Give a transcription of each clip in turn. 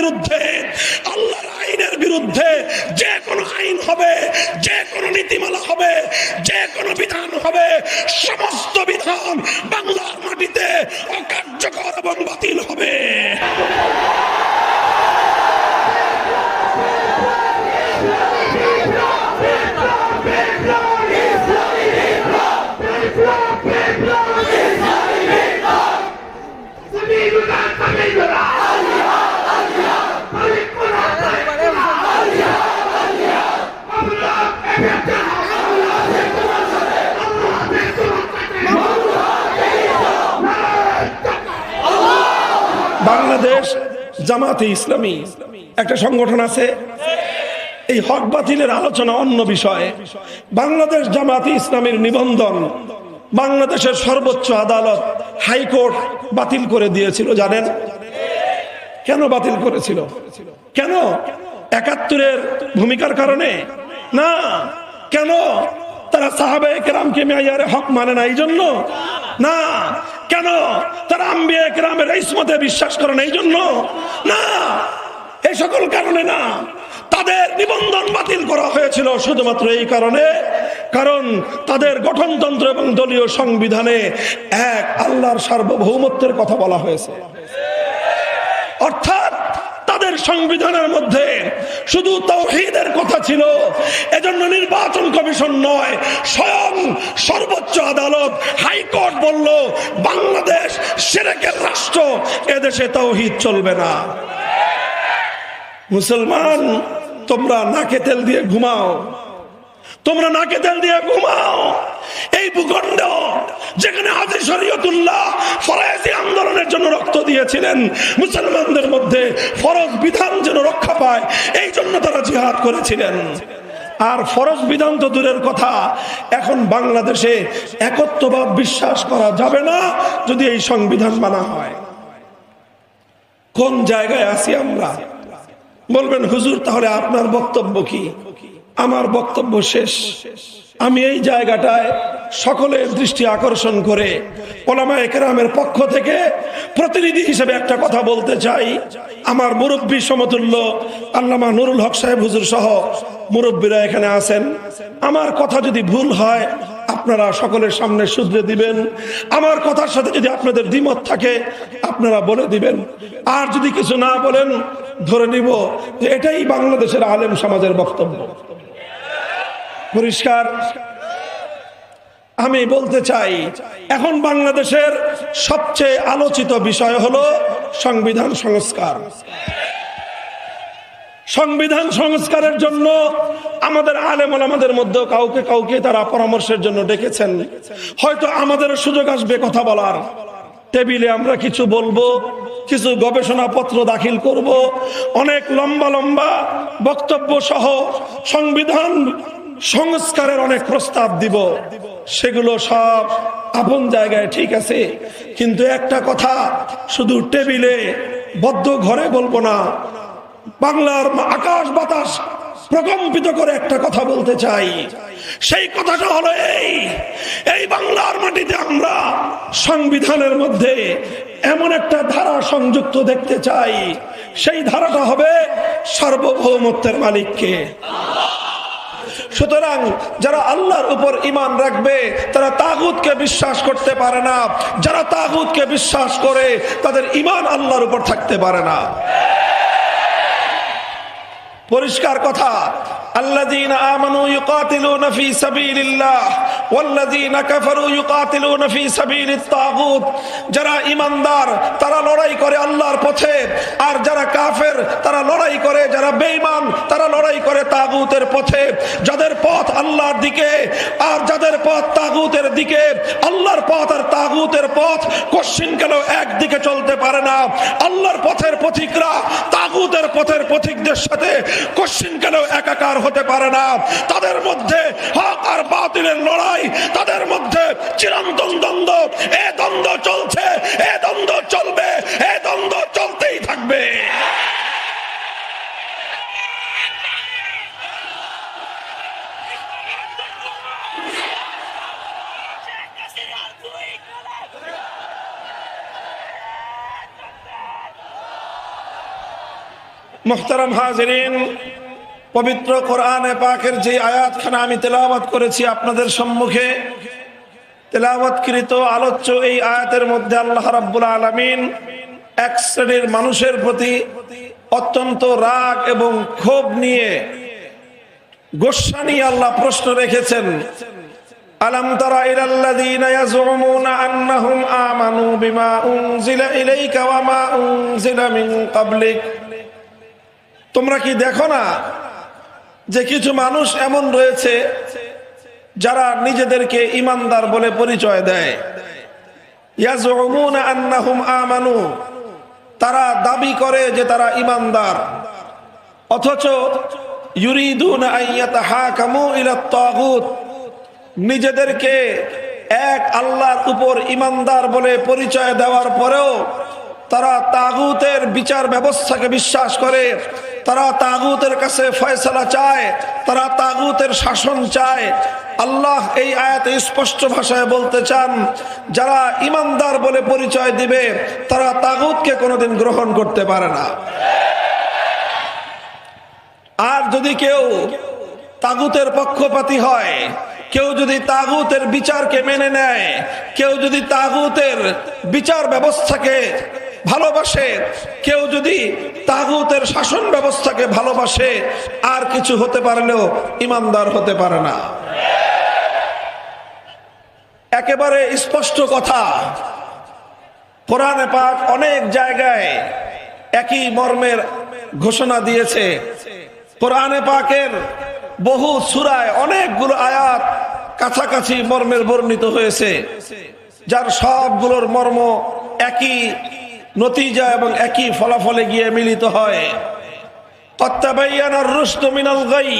বিরুদ্ধে, আল্লাহর আইনের বিরুদ্ধে যে কোনো আইন হবে, যে কোনো নীতিমালা হবে, যে কোনো বিধান হবে, সমস্ত বিধান বাংলার মাটিতে অকার্যকর এবং বাতিল হবে। বাংলাদেশ জামাতে ইসলামী একটা সংগঠন আছে, এই হক বাতিলের আলোচনা অন্য বিষয়ে। বাংলাদেশ জামাতে ইসলামীর নিবন্ধন বাংলাদেশের সর্বোচ্চ আদালত হাইকোর্ট বাতিল করে দিয়েছিল। জানেন কেন বাতিল করেছিল? কেন? ৭১-এর ভূমিকার কারণে না। কেন? তারা সাহাবায়ে কেরামকে মেয়ারে হক মানে না এই জন্য না। কেন? তারা আম্বিয়া কেরামের ইসমতে বিশ্বাস করে না এই জন্য না। এই সকল কারণে না, তাদের নিবন্ধন বাতিল করা হয়েছিল শুধুমাত্র এই কারণে, কারণ তাদের গঠনতন্ত্র এবং দলীয় সংবিধানে এক আল্লাহর সার্বভৌমত্বের কথা বলা হয়েছে। অর্থাৎ তাদের সংবিধানের মধ্যে শুধু তাওহীদের কথা ছিল। এজন্য নির্বাচন কমিশন নয়, স্বয়ং সর্বোচ্চ আদালত হাইকোর্ট বলল বাংলাদেশ শিরকের রাষ্ট্র, এদেশে তাওহীদ চলবে না। মুসলমান, তোমরা নাকে তেল দিয়ে ঘুমাও, তোমরা নাকে তেল দিয়ে ঘুমাও। এই ভূখণ্ড যেখানে হাজী শরীয়তুল্লাহ ফরায়েজি আন্দোলনের জন্য রক্ত দিয়েছিলেন, মুসলমানদের মধ্যে ফরজ বিধান যেন রক্ষা পায় এই জন্য তারা জিহাদ করেছিলেন। আর ফরজ বিধান তো দূরের কথা, এখন বাংলাদেশে একত্ববাদ বিশ্বাস করা যাবে না যদি এই সংবিধান মানা হয়। কোন জায়গায় আছি আমরা? বলবেন হুজুর তাহলে আপনার বক্তব্য কি? আমার বক্তব্য শেষ। আমি এই জায়গাটায় সকলের দৃষ্টি আকর্ষণ করে উলামায়ে কেরামের পক্ষ থেকে প্রতিনিধি হিসেবে একটা কথা বলতে চাই। আমার মুরব্বী সমতুল্য আল্লামা নুরুল হক সাহেব হুজুর সহ মুরব্বীরা এখানে আছেন। আমার কথা যদি ভুল হয় আপনারা সকলের সামনে শুধরে দিবেন। আমার কথার সাথে যদি আপনাদের দ্বিমত থাকে আপনারা বলে দিবেন। আর যদি কিছু না বলেন ধরে নিব যে এটাই বাংলাদেশের আলেম সমাজের বক্তব্য। পরিষ্কার? আমি বলতে চাই, এখন বাংলাদেশের সবচেয়ে আলোচিত বিষয় হলো সংবিধান সংস্কার। সংবিধান সংস্কারের জন্য আমাদের আলেম ওলামাদের মধ্যে কাউকে কাউকে তারা পরামর্শের জন্য ডেকেছেন। হয়তো আমাদের সুযোগ আসবে কথা বলার, টেবিলে আমরা কিছু বলবো, কিছু গবেষণাপত্র দাখিল করব, অনেক লম্বা লম্বা বক্তব্য সহ সংবিধান সংস্কারের অনেক প্রস্তাব দিব। সেগুলো সব আপন জায়গায় ঠিক আছে, কিন্তু একটা কথা শুধু টেবিলে বদ্ধ ঘরে বলবো না, বাংলার আকাশ বাতাস প্রকম্পিত করে একটা কথা বলতে চাই। সেই কথাটা হলো এই বাংলার মাটিতে আমরা সংবিধানের মধ্যে এমন একটা ধারা সংযুক্ত দেখতে চাই, সেই ধারাটা হবে সার্বভৌমত্বের মালিককে। সুতরাং যারা আল্লাহর উপর ঈমান রাখবে তারা তাগুতকে বিশ্বাস করতে পারে না, যারা তাগুতকে বিশ্বাস করে তাদের ঈমান আল্লাহর উপর থাকতে পারে না। পরিষ্কার কথা, আল্লাযীনা আমানু ইউকাতিলুনা ফি সাবিলিল্লাহ ওয়াল্লাযীনা কাফারু ইউকাতিলুনা ফি সাবিলিত তাগুত। যারা ঈমানদার তারা লড়াই করে আল্লাহর পথে, আর যারা কাফের তারা লড়াই করে, যারা বেঈমান তারা লড়াই করে তাগুতের পথে। যাদের পথ আল্লাহর দিকে আর যাদের পথ তাগুতের দিকে, আল্লাহর পথ আর তাগুতের পথ কশিনকালেও একদিকে চলতে পারে না। আল্লাহর পথের পথিকরা তাগুতের পথের পথিকদের সাথে কশিনকালেও একাকার হতে পারে না। তাদের মধ্যে হক আর বাতিলের লড়াই, তাদের মধ্যে চিরন্তন দ্বন্দ্ব। এ দ্বন্দ্ব চলছে, এ দ্বন্দ্ব চলবে, এ দ্বন্দ্ব চলতেই থাকবে। মুহতারাম হাজিরিন, পবিত্র কোরআনে পাকের যে আয়াতখানা আমি তেলাওয়াত করেছি আপনাদের সম্মুখে, তেলাওয়াতকৃত আলোচ্য এই আয়াতের মধ্যে আল্লাহ রাব্বুল আলামিন এক শ্রেণীর মানুষের প্রতি অত্যন্ত রাগ এবং ক্ষোভ নিয়ে, গোসা নিয়ে আল্লাহ প্রশ্ন রেখেছেন। আলাম তারা ইলাল্লাযীনা ইয়াজউমুনা আন্নাহুম আমানু বিমা উনজিলা ইলাইকা ওয়া মা উনজিলা মিন ক্বাবলিক, তোমরা কি দেখো না যে কিছু মানুষ এমন রয়েছে যারা নিজেদেরকে ঈমানদার বলে পরিচয় দেয়। ইয়াজউমুনা আন্নাহুম আমানু, তারা দাবি করে যে তারা ঈমানদার, অথচ ইউরিদুনা আন ইয়াতাহাকামু ইলাত তাগুত, নিজেদেরকে এক আল্লাহর উপর ঈমানদার বলে পরিচয় দেওয়ার পরেও তারা তাগুতের বিচার ব্যবস্থাকে বিশ্বাস করে, তারা তাগুতের কাছে ফয়সালা চায়, তারা তাগুতের শাসন চায়। আল্লাহ এই আয়াতে স্পষ্ট ভাষায় বলতে চান, যারা ঈমানদার বলে পরিচয় দিবে তারা তাগুতকে কোনোদিন গ্রহণ করতে পারে না। আর যদি কেউ তাগুতের পক্ষপাতী হয়, কেউ যদি তাগুতের বিচারকে মেনে নেয়, কেউ যদি তাগুতের বিচার ব্যবস্থাকে ভালোবাসে, কেউ যদি তাগুতের শাসন ব্যবস্থাকে ভালোবাসে, আর কিছু হতে পারলেও ঈমানদার হতে পারে না। একেবারে স্পষ্ট কথা, কোরআনে পাক অনেক জায়গায় একই মর্মের ঘোষণা দিয়েছে। কোরআনে পাকের বহু সূরায় অনেকগুলো আয়াত কাছাকাছি মর্মের বর্ণিত হয়েছে, যার সবগুলোর মর্ম একই নতিজা এবং একই ফলাফলে গিয়ে মিলিত হয়। قد تبين الرشد من الغي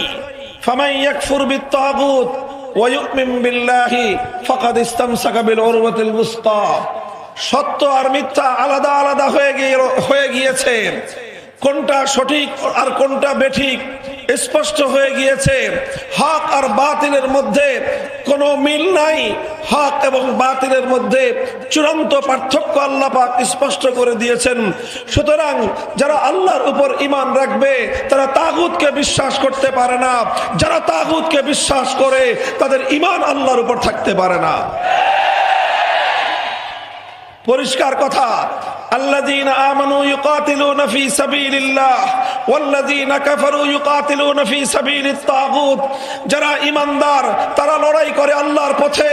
فمن يكفر بالطاغوت ويؤمن بالله فقد استمسك بالعروة الوثقى। সত্য আর মিথ্যা আলাদা আলাদা হয়ে গিয়েছে, কোনটা সঠিক আর কোনটা বেঠিক স্পষ্ট হয়ে গিয়েছে। হক আর বাতিলের মধ্যে কোনো মিল নাই, হক এবং বাতিলের মধ্যে চূড়ান্ত পার্থক্য আল্লাহ পাক স্পষ্ট করে দিয়েছেন। সুতরাং যারা আল্লাহর উপর ঈমান রাখবে তারা তাগুতকে বিশ্বাস করতে পারে না, যারা তাগুতকে বিশ্বাস করে তাদের ঈমান আল্লাহর উপর থাকতে পারে না। পরিষ্কার কথা, আল্লাযীনা আমানু ইউকাতিলুনা ফি সাবিলিল্লাহ ওয়াল্লাযীনা কাফারু ইউকাতিলুনা ফি সাবিলিত তাগুত। যারা ঈমানদার তারা লড়াই করে আল্লাহর পথে,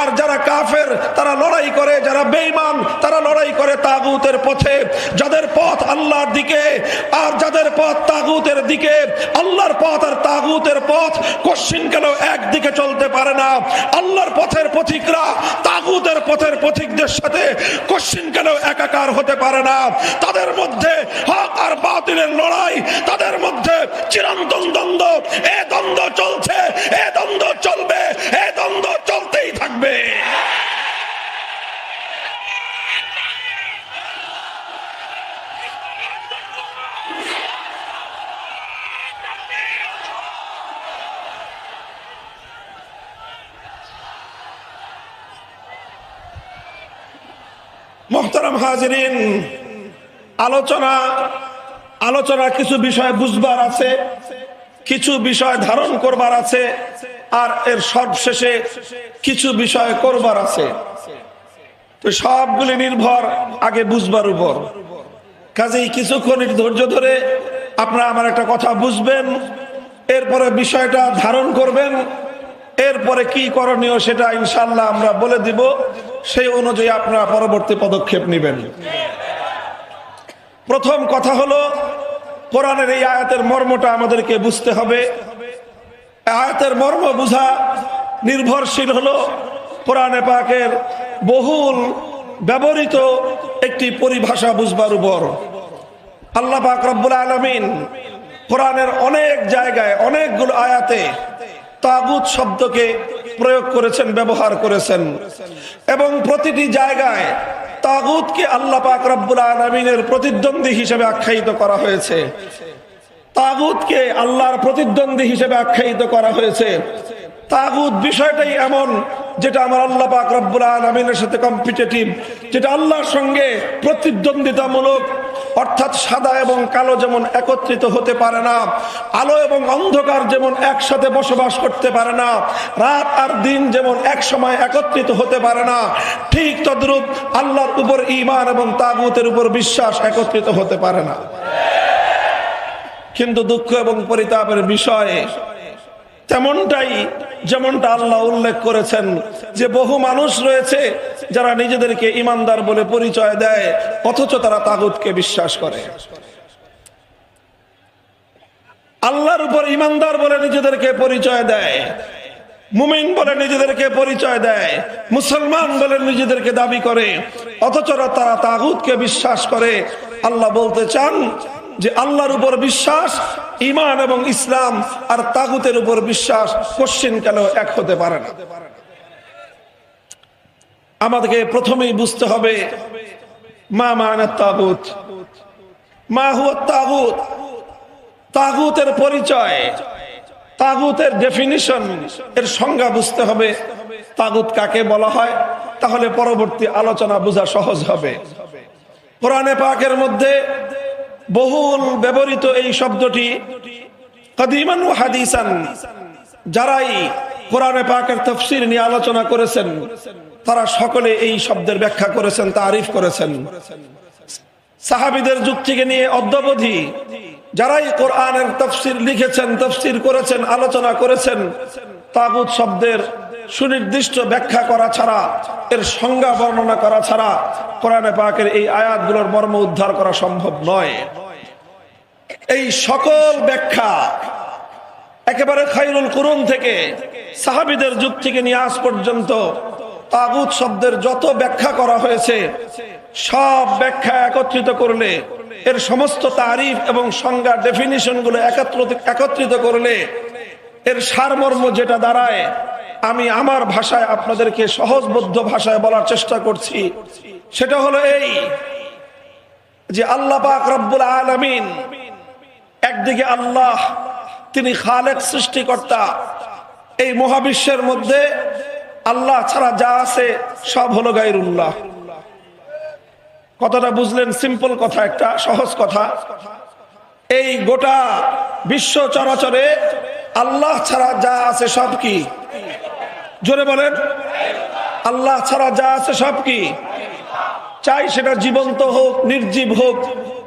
আর যারা কাফের তারা লড়াই করে, যারা বেঈমান তারা লড়াই করে তাগুতের পথে। যাদের পথ আল্লাহর দিকে আর যাদের পথ তাগুতের দিকে, আল্লাহর পথ আর তাগুতের পথ কখনো একদিকে চলতে পারে না। আল্লাহর পথের পথিকরা তাগুতের পথের পথিকদের সাথে কখনো একাকার হতে পারে না। তাদের মধ্যে হক আর বাতিলের লড়াই, তাদের মধ্যে চিরন্তন দ্বন্দ্ব। এ দ্বন্দ্ব চলছে, এ দ্বন্দ্ব চলবে, এ দ্বন্দ্ব চলতেই থাকবে। মুহতারাম হাজিরিন, আলোচনা কিছু বিষয় বুঝবার আছে, কিছু বিষয় ধারণ করবার আছে, আর এর সবশেষে কিছু বিষয় করবার আছে। তো সবগুলি নির্ভর আগে বুঝবার উপর। কাজেই কিছুক্ষণ ধৈর্য ধরে আপনারা আমার একটা কথা বুঝবেন, এরপরে বিষয়টা ধারণ করবেন, এরপরে কি করণীয় সেটা ইনশাআল্লাহ আমরা বলে দিব, সেই অনুযায়ী আপনারা পরবর্তী পদক্ষেপ নেবেন। প্রথম কথা হলো, কোরআনের এই আয়াতের মর্মটা আমাদেরকে বুঝতে হবে। আয়াতের মর্ম বুঝা নির্ভরশীল হলো কোরআনে পাকের বহুল ব্যবহৃত একটি পরিভাষা বুঝবার উপর। আল্লাহ পাক রব্বুল আলামিন কোরআনের অনেক জায়গায় অনেকগুলো আয়াতে তাগুত শব্দকে প্রয়োগ করেছেন, ব্যবহার করেছেন, এবং প্রতিটি জায়গায় তাগুতকে আল্লাহ পাক রব্বুল আলামিনের প্রতিদ্বন্দ্বী হিসেবে আখ্যায়িত করা হয়েছে। তাগুতকে আল্লাহর প্রতিদ্বন্দ্বী হিসেবে আখ্যায়িত করা হয়েছে। তাগুত বিষয়টাই এমন যেটা আমার আল্লাহ পাক রব্বুল আলামিনের সাথে কম্পিটিটিভ, যেটা আল্লাহর সঙ্গে প্রতিদ্বন্দ্বিতামূলক, অর্থাৎ সাদা এবং কালো যেমন একত্রিত হতে পারে না, আলো এবং অন্ধকার যেমন একসাথে বসবাস করতে পারে না, রাত আর দিন যেমন এক সময় একত্রিত হতে পারে না, ঠিক তদ্রূপ আল্লাহর উপর ঈমান এবং তাগুতের উপর বিশ্বাস একত্রিত হতে পারে না। কিন্তু দুঃখ এবং পরিতাপের বিষয় তেমনটাই, যেমনটা আল্লাহ উল্লেখ করেছেন যে বহু মানুষ রয়েছে যারা নিজেদেরকে ঈমানদার বলে পরিচয় দেয়, অথচ তারা তাগুতকে বিশ্বাস করে। আল্লাহর উপর ঈমানদার বলে নিজেদেরকে পরিচয় দেয়, মুমিন বলে নিজেদেরকে পরিচয় দেয়, মুসলমান বলে নিজেদেরকে দাবি করে, অথচ তারা তাগুতকে বিশ্বাস করে। আল্লাহ বলতে চান যে আল্লাহর উপর বিশ্বাস, ঈমান এবং ইসলাম আর তাগুতের উপর বিশ্বাস কোশ্চিনকালেও এক হতে পারে না। আমাদেরকে প্রথমেই বুঝতে হবে মা মানা তাগুত, মা হুয়া তাগুত, তাগুতের পরিচয়, তাগুতের ডেফিনিশন, এর সংজ্ঞা বুঝতে হবে। তাগুত কাকে বলা হয়, তাহলে পরবর্তী আলোচনা বোঝা সহজ হবে। কোরআনে পাকের মধ্যে বহুল ব্যবহৃত এই শব্দটি কাদিমান ওয়া হাদিসান, যারাই কোরআনে পাকের তাফসীর নিয়ে আলোচনা করেছেন তারা সকলে এই শব্দের ব্যাখ্যা করেছেন, তারিফ করেছেন। সাহাবীদের যুগ থেকে নিয়ে অদ্যাবধি যারাই কোরআনের তাফসীর লিখেছেন, তাফসীর করেছেন, আলোচনা করেছেন, তাগুত শব্দের সুনির্দিষ্ট ব্যাখ্যা করা ছাড়া, এর সংজ্ঞা বর্ণনা করা ছাড়া কোরআনে পাকের এই আয়াতগুলোর মর্ম উদ্ধার করা সম্ভব নয়। এই সকল ব্যাখ্যা একেবারে খায়রুল কুরুন থেকে, সাহাবীদের যুগ থেকে নিয়ে আজ পর্যন্ত তাগুত শব্দের যত ব্যাখ্যা করা হয়েছে, সব ব্যাখ্যা একত্রিত করলে, এর সমস্ত তারিফ এবং সংজ্ঞা ডেফিনিশন গুলো একত্রিত করলে এর সারমর্ম যেটা দাঁড়ায়, আমি আমার ভাষায় আপনাদেরকে সহজবোধ্য ভাষায় বলার চেষ্টা করছি। সেটা হলো এই যে আল্লাহ পাক রব্বুল আলামিন, একদিকে আল্লাহ, তিনি খালেক, সৃষ্টিকর্তা। এই মহাবিশ্বের মধ্যে আল্লাহ ছাড়া যা আছে সব হলো গায়রুল্লাহ। কথাটা বুঝলেন? সিম্পল কথা, একটা সহজ কথা। এই গোটা বিশ্ব চরাচরে আল্লাহ ছাড়া যা আছে সব কি? জোরে বলেন। আল্লাহ ছাড়া যা আছে সব কি? চাই সেটা জীবন্ত হোক, নির্জীব হোক,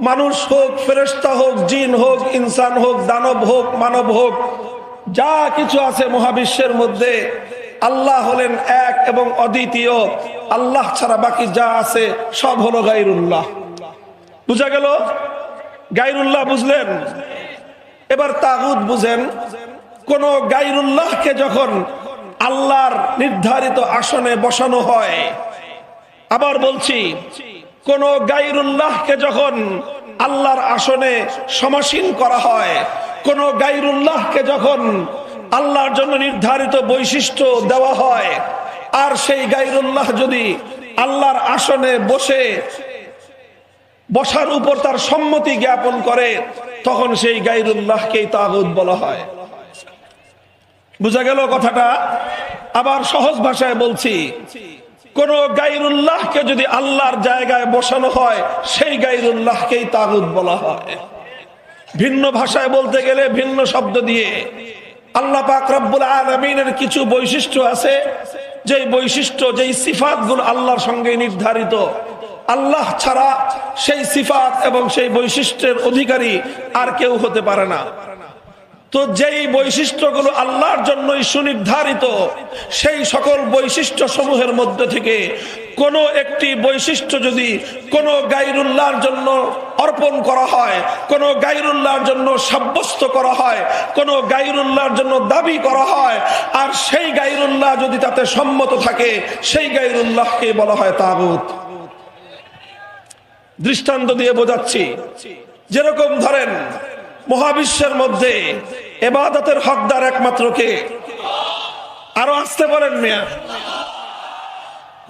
মানুষ হোক, ফেরেশতা হোক, জিন হোক, ইনসান হোক, দানব হোক, মানব হোক, যা কিছু আছে মহাবিশ্বের মধ্যে আল্লাহ হলেন এক এবং অদ্বিতীয়। আল্লাহ ছাড়া বাকি যা আছে সব হলো গায়রুল্লাহ। বুঝা গেল? গায়রুল্লাহ বুঝলেন? এবার তাগুত বুঝেন। কোন গায়রুল্লাহকে যখন আল্লাহর নির্ধারিত আসনে বসানো হয়, আবার বলছি, কোন গায়রুল্লাহকে যখন আল্লাহর আসনে সমাসীন করা হয়, কোন গায়রুল্লাহকে যখন আল্লাহর জন্য নির্ধারিত বৈশিষ্ট্য দেওয়া হয়, আর সেই গায়রুল্লাহ যদি আল্লাহর আসনে বসার উপর তার সম্মতি জ্ঞাপন করে, তখন সেই গায়রুল্লাহকেই তাগুত বলা হয়। বুঝা গেল কথাটা? আবার সহজ ভাষায় বলছি, কোন গায়রুল্লাহকে যদি আল্লাহর জায়গায় বসানো হয়, সেই গায়রুল্লাহকেই তাগুত বলা হয়। ভিন্ন ভাষায় বলতে গেলে ভিন্ন শব্দ দিয়ে, আল্লাহ পাক রব্বুল আলামিনের কিছু বৈশিষ্ট্য আছে, যেই বৈশিষ্ট্য, যেই সিফাতগুলো আল্লাহর সঙ্গে নির্ধারিত। আল্লাহ ছাড়া সেই সিফাত এবং সেই বৈশিষ্ট্যের অধিকারী আর কেউ হতে পারে না। তো যেই বৈশিষ্ট্যগুলো আল্লাহর জন্যই সুনির্ধারিত, সেই সকল বৈশিষ্ট্য সমূহের মধ্যে থেকে কোন একটি বৈশিষ্ট্য যদি কোন গায়রুল্লাহর জন্য অর্পণ করা হয়, কোন গায়রুল্লাহর জন্য সাব্যস্ত করা হয়, কোন গায়রুল্লাহর জন্য দাবি করা হয়, আর সেই গায়রুল্লাহ যদি তাতে সম্মত থাকে, সেই গায়রুল্লাহকে বলা হয় তাগুত। দৃষ্টান্ত দিয়ে বোঝাচ্ছি। যেরকম ধরেন, মহাবিশ্বের মধ্যে ইবাদতের হকদার একমাত্র কে? আরো আসতে পারেন মিয়া।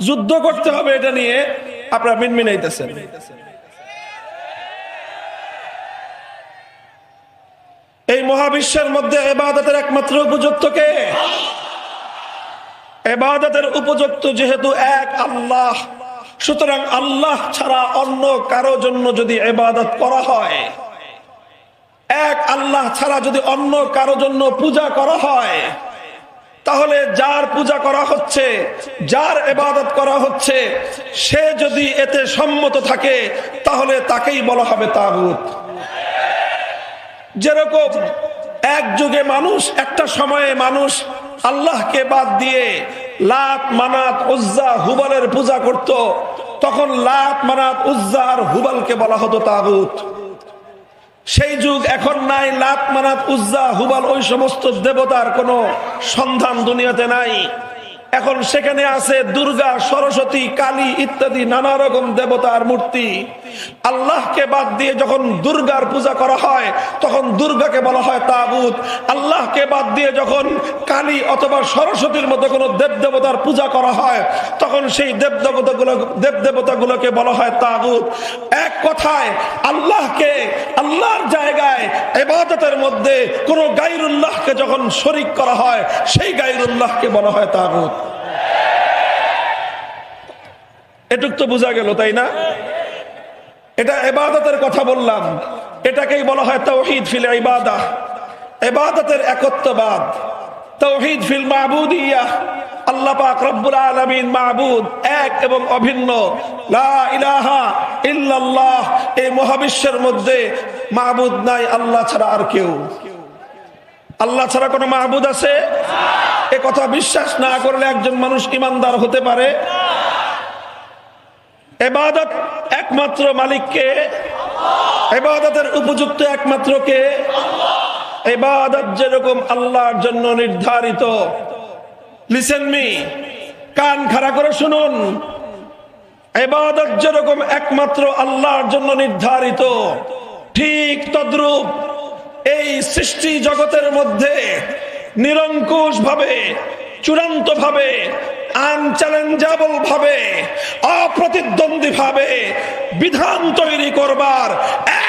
যুদ্ধ করতে হবে এটা নিয়ে আপনারা মিনমিনাইতেছেন। এই মহাবিশ্বের মধ্যে ইবাদতের একমাত্র উপযুক্ত কে? ইবাদতের উপযুক্ত যেহেতু এক আল্লাহ, সুতরাং আল্লাহ ছাড়া অন্য কারো জন্য যদি ইবাদত করা হয়, এক আল্লাহ ছাড়া যদি অন্য কারো জন্য পূজা করা হয়, তাহলে যার পূজা করা হচ্ছে, যার ইবাদত করা হচ্ছে, সে যদি এতে সম্মত থাকে তাহলে তাকেই বলা হবে তাগুত। যেরকম এক যুগে মানুষ, একটা সময়ে মানুষ আল্লাহকে বাদ দিয়ে লাত, মানাত, উজ্জা, হুবালের পূজা করত, তখন লাত, মানাত, উজ্জা আর হুবালকে বলা হতো তাগুত। সেই যুগ এখন নাই। লাত, মানাত, উজ্জা, হুবাল ওই সমস্ত দেবতার কোনো সন্ধান দুনিয়াতে নাই। এখন সেখানে আছে দুর্গা, সরস্বতী, কালী ইত্যাদি নানা রকম দেবতার মূর্তি। আল্লাহকে বাদ দিয়ে যখন দুর্গার পূজা করা হয় তখন দুর্গাকে বলা হয় তাগুত। আল্লাহকে বাদ দিয়ে যখন কালী অথবা সরস্বতীর মতো কোনো দেব দেবতার পূজা করা হয় তখন সেই দেব দেবতাগুলোকে বলা হয় তাগুত। এক কথায় আল্লাহকে, আল্লাহর জায়গায় ইবাদতের মধ্যে কোনো গায়রুল্লাহকে যখন শরীক করা হয় সেই গায়রুল্লাহকে বলা হয় তাগুত। এটুক তো বোঝা গেল, তাই না? এটা ইবাদতের কথা বললাম, এটাকেই বলা হয় তাওহীদ ফিল ইবাদাহ, ইবাদতের একত্ববাদ। তাওহীদ ফিল মাবুদিয়াহ, আল্লাহ পাক রব্বুল আলামিন মাবুদ, এক এবং অভিন্ন। লা ইলাহা ইল্লাল্লাহ, এই মহাবিশ্বের মধ্যে মাবুদ নাই আল্লাহ ছাড়া আর কেউ। আল্লাহ ছাড়া কোনো মাবুদ আছে? এ কথা বিশ্বাস না করলে একজন মানুষ ঈমানদার হতে পারে? ইবাদত একমাত্র মালিককে, ইবাদতের উপযুক্ত একমাত্র কে? ইবাদত যেরকম আল্লাহর জন্য নির্ধারিত, লিসেন মি, কান খাড়া করে শুনুন, ইবাদত যেরকম একমাত্র আল্লাহর জন্য নির্ধারিত, ঠিক তদ্রূপ এই সৃষ্টি জগতের মধ্যে নিরঙ্কুশ ভাবে, চূড়ান্ত ভাবে, আনচ্যালেঞ্জেবল ভাবে, অপ্রতিদ্বন্দ্বী ভাবে বিধান তৈরি করবার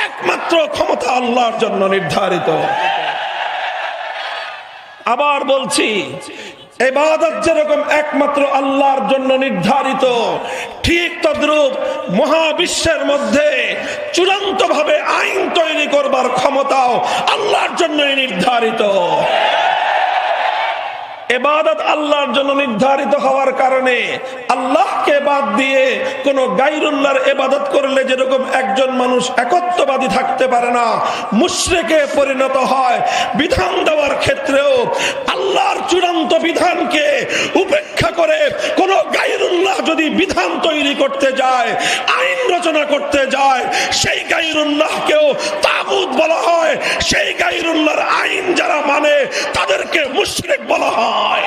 একমাত্র ক্ষমতা আল্লাহর জন্য নির্ধারিত। আবার বলছি, ইবাদত যেরকম একমাত্র আল্লাহর জন্য নির্ধারিত, ঠিক তদ্রূপ মহাবিশ্বের মধ্যে চূড়ান্ত ভাবে আইন তৈরি করবার ক্ষমতাও আল্লাহর জন্যই নির্ধারিত। ইবাদত আল্লাহর জন্য নির্ধারিত হওয়ার কারণে আল্লাহকে বাদ দিয়ে কোন গায়রুল্লাহর ইবাদত করলে যেরকম একজন মানুষ একত্ববাদী থাকতে পারে না, মুশরিকে পরিণত হয়, বিধান দেওয়ার ক্ষেত্রেও আল্লাহর চূড়ান্ত বিধানকে উপেক্ষা করে কোন গায়রুল্লাহ যদি বিধান তৈরি করতে যায়, আইন রচনা করতে যায়, সেই গায়রুল্লাহকেও তাগুত বলা হয়। সেই গায়রুল্লাহর আইন যারা মানে তাদেরকে মুশরিক বলা হয়।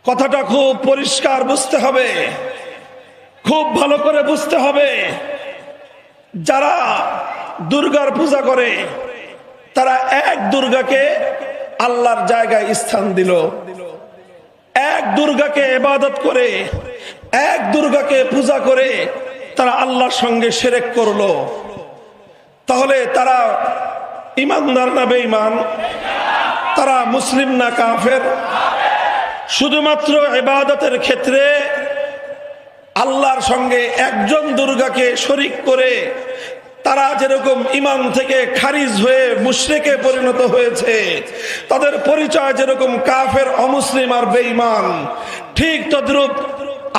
কথাটা খুব পরিষ্কার বুঝতে হবে, খুব ভালো করে বুঝতে হবে। যারা দুর্গার পূজা করে তারা এক দুর্গাকে আল্লাহর জায়গায় স্থান দিল, এক দুর্গাকে ইবাদত করে, এক দুর্গাকে পূজা করে তারা আল্লাহর সঙ্গে শিরক করলো। তাহলে তারা ঈমানদার না বেঈমান? তারা মুসলিম না কাফের? শুধুমাত্র ইবাদতের ক্ষেত্রে আল্লাহর সঙ্গে একজন দুর্গাকে শরীক করে তারা যেরকম ঈমান থেকে খারিজ হয়ে মুশরিকে পরিণত হয়েছে, তাদের পরিচয় যেরকম কাফের, অমুসলিম আর বেঈমান, ঠিক তদ্রূপ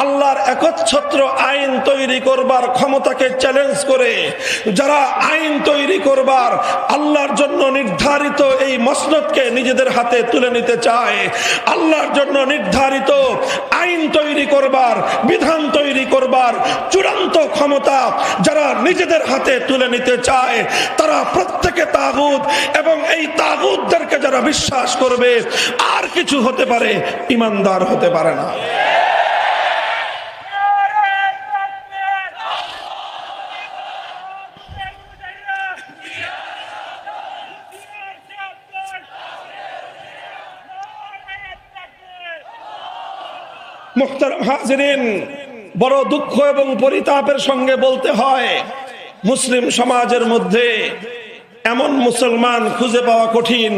আল্লাহর একচ্ছত্র আইন তৈরি করবার ক্ষমতাকে চ্যালেঞ্জ করে যারা আইন তৈরি করবার আল্লাহর জন্য নির্ধারিত এই মসনদকে নিজেদের হাতে তুলে নিতে চায়, আল্লাহর জন্য নির্ধারিত আইন তৈরি করবার, বিধান তৈরি করবার চূড়ান্ত ক্ষমতা যারা নিজেদের হাতে তুলে নিতে চায়, তারা প্রত্যেকে তাগুত। এবং এই তাগুতদেরকে যারা বিশ্বাস করবে আর কিছু হতে পারে, ঈমানদার হতে পারে না। মুহতারাম হাজিরিন, বড় দুঃখ এবং পরিতাপের সঙ্গে বলতে হয়, মুসলিম সমাজের মধ্যে এমন মুসলমান খুঁজে পাওয়া কঠিন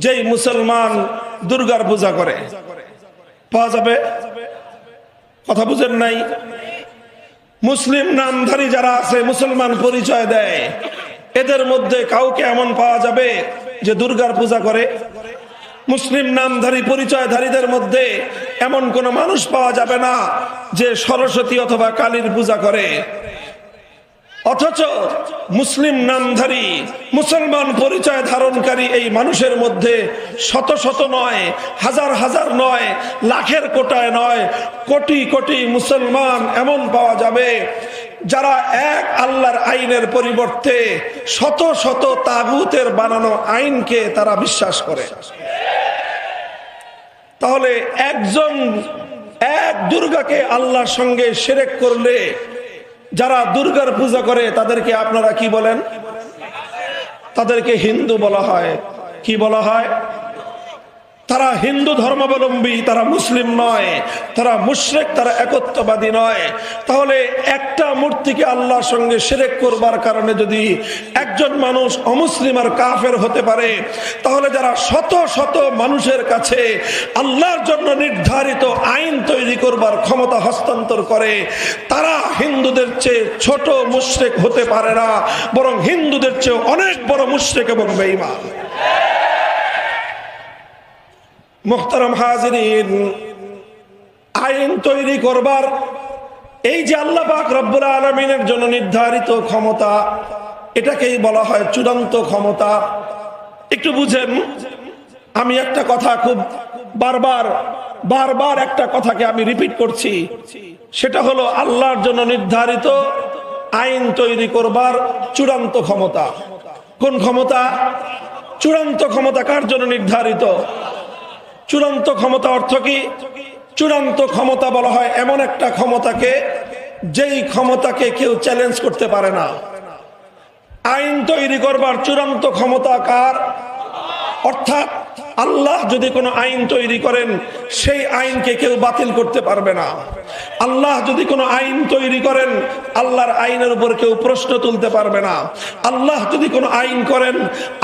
যেই মুসলমান দুর্গার পূজা করে। পাওয়া যাবে? কথা বুঝেন নাই? মুসলিম নামধারী যারা আছে, মুসলমান পরিচয় দেয়, এদের মধ্যে কাউকে এমন পাওয়া যাবে যে দুর্গার পূজা করে? মুসলিম নামধারী পরিচয়ধারীদের মধ্যে এমন কোন মানুষ পাওয়া যাবে না যে সরস্বতী অথবা কালীর পূজা করে। অথচ মুসলিম নামধারী মুসলমান পরিচয় ধারণকারী এই মানুষের মধ্যে শত শত নয়, হাজার হাজার নয়, লাখের কোটায় নয়, কোটি কোটি মুসলমান এমন পাওয়া যাবে যারা এক আল্লাহর আইনের পরিবর্তে শত শত তাগুতের বানানো আইনকে তারা বিশ্বাস করে। তাহলে এক দুর্গাকে আল্লাহর সঙ্গে শিরক করলে যারা দুর্গার পূজা করে তাদেরকে আপনারা কি বলেন? তাদেরকে হিন্দু বলা হয়। কি বলা হয়? তারা হিন্দু ধর্মাবলম্বী, তারা মুসলিম নয়, তারা মুশরিক, তারা একত্ববাদী নয়। তাহলে একটা মূর্তিকে আল্লাহর সঙ্গে শিরক করবার কারণে যদি একজন মানুষ অমুসলিম আর কাফের হতে পারে, তাহলে যারা শত শত মানুষের কাছে আল্লাহর জন্য নির্ধারিত আইন তৈরি করবার ক্ষমতা হস্তান্তর করে, তারা হিন্দুদের চেয়ে ছোট মুশরিক হতে পারে না, বরং হিন্দুদের চেয়ে অনেক বড় মুশরিক এবং বেঈমান। মুহতারাম হাজিরিন, আইন তৈরি করবার এই যে আল্লাহ পাক রব্বুল আলামিনের জন্য নির্ধারিত ক্ষমতা, এটাকেই বলা হয় চূড়ান্ত ক্ষমতা। একটু বুঝেন, আমি একটা কথা খুব বারবার একটা কথাকে আমি রিপিট করছি, সেটা হলো আল্লাহর জন্য নির্ধারিত আইন তৈরি করবার চূড়ান্ত ক্ষমতা। কোন ক্ষমতা? চূড়ান্ত ক্ষমতা কার জন্য নির্ধারিত? চূড়ান্ত ক্ষমতা অর্থ কি? চূড়ান্ত ক্ষমতা বলা হয় এমন একটা ক্ষমতাকে যেই ক্ষমতাকে কেউ চ্যালেঞ্জ করতে পারে না। আইন তৈরি করবার চূড়ান্ত ক্ষমতা কার? অর্থাৎ আল্লাহ যদি কোনো আইন তৈরি করেন, সেই আইনকে কেউ বাতিল করতে পারবে না। আল্লাহ যদি কোনো আইন তৈরি করেন, আল্লাহর আইনের উপর কেউ প্রশ্ন তুলতে পারবে না। আল্লাহ যদি কোনো আইন করেন,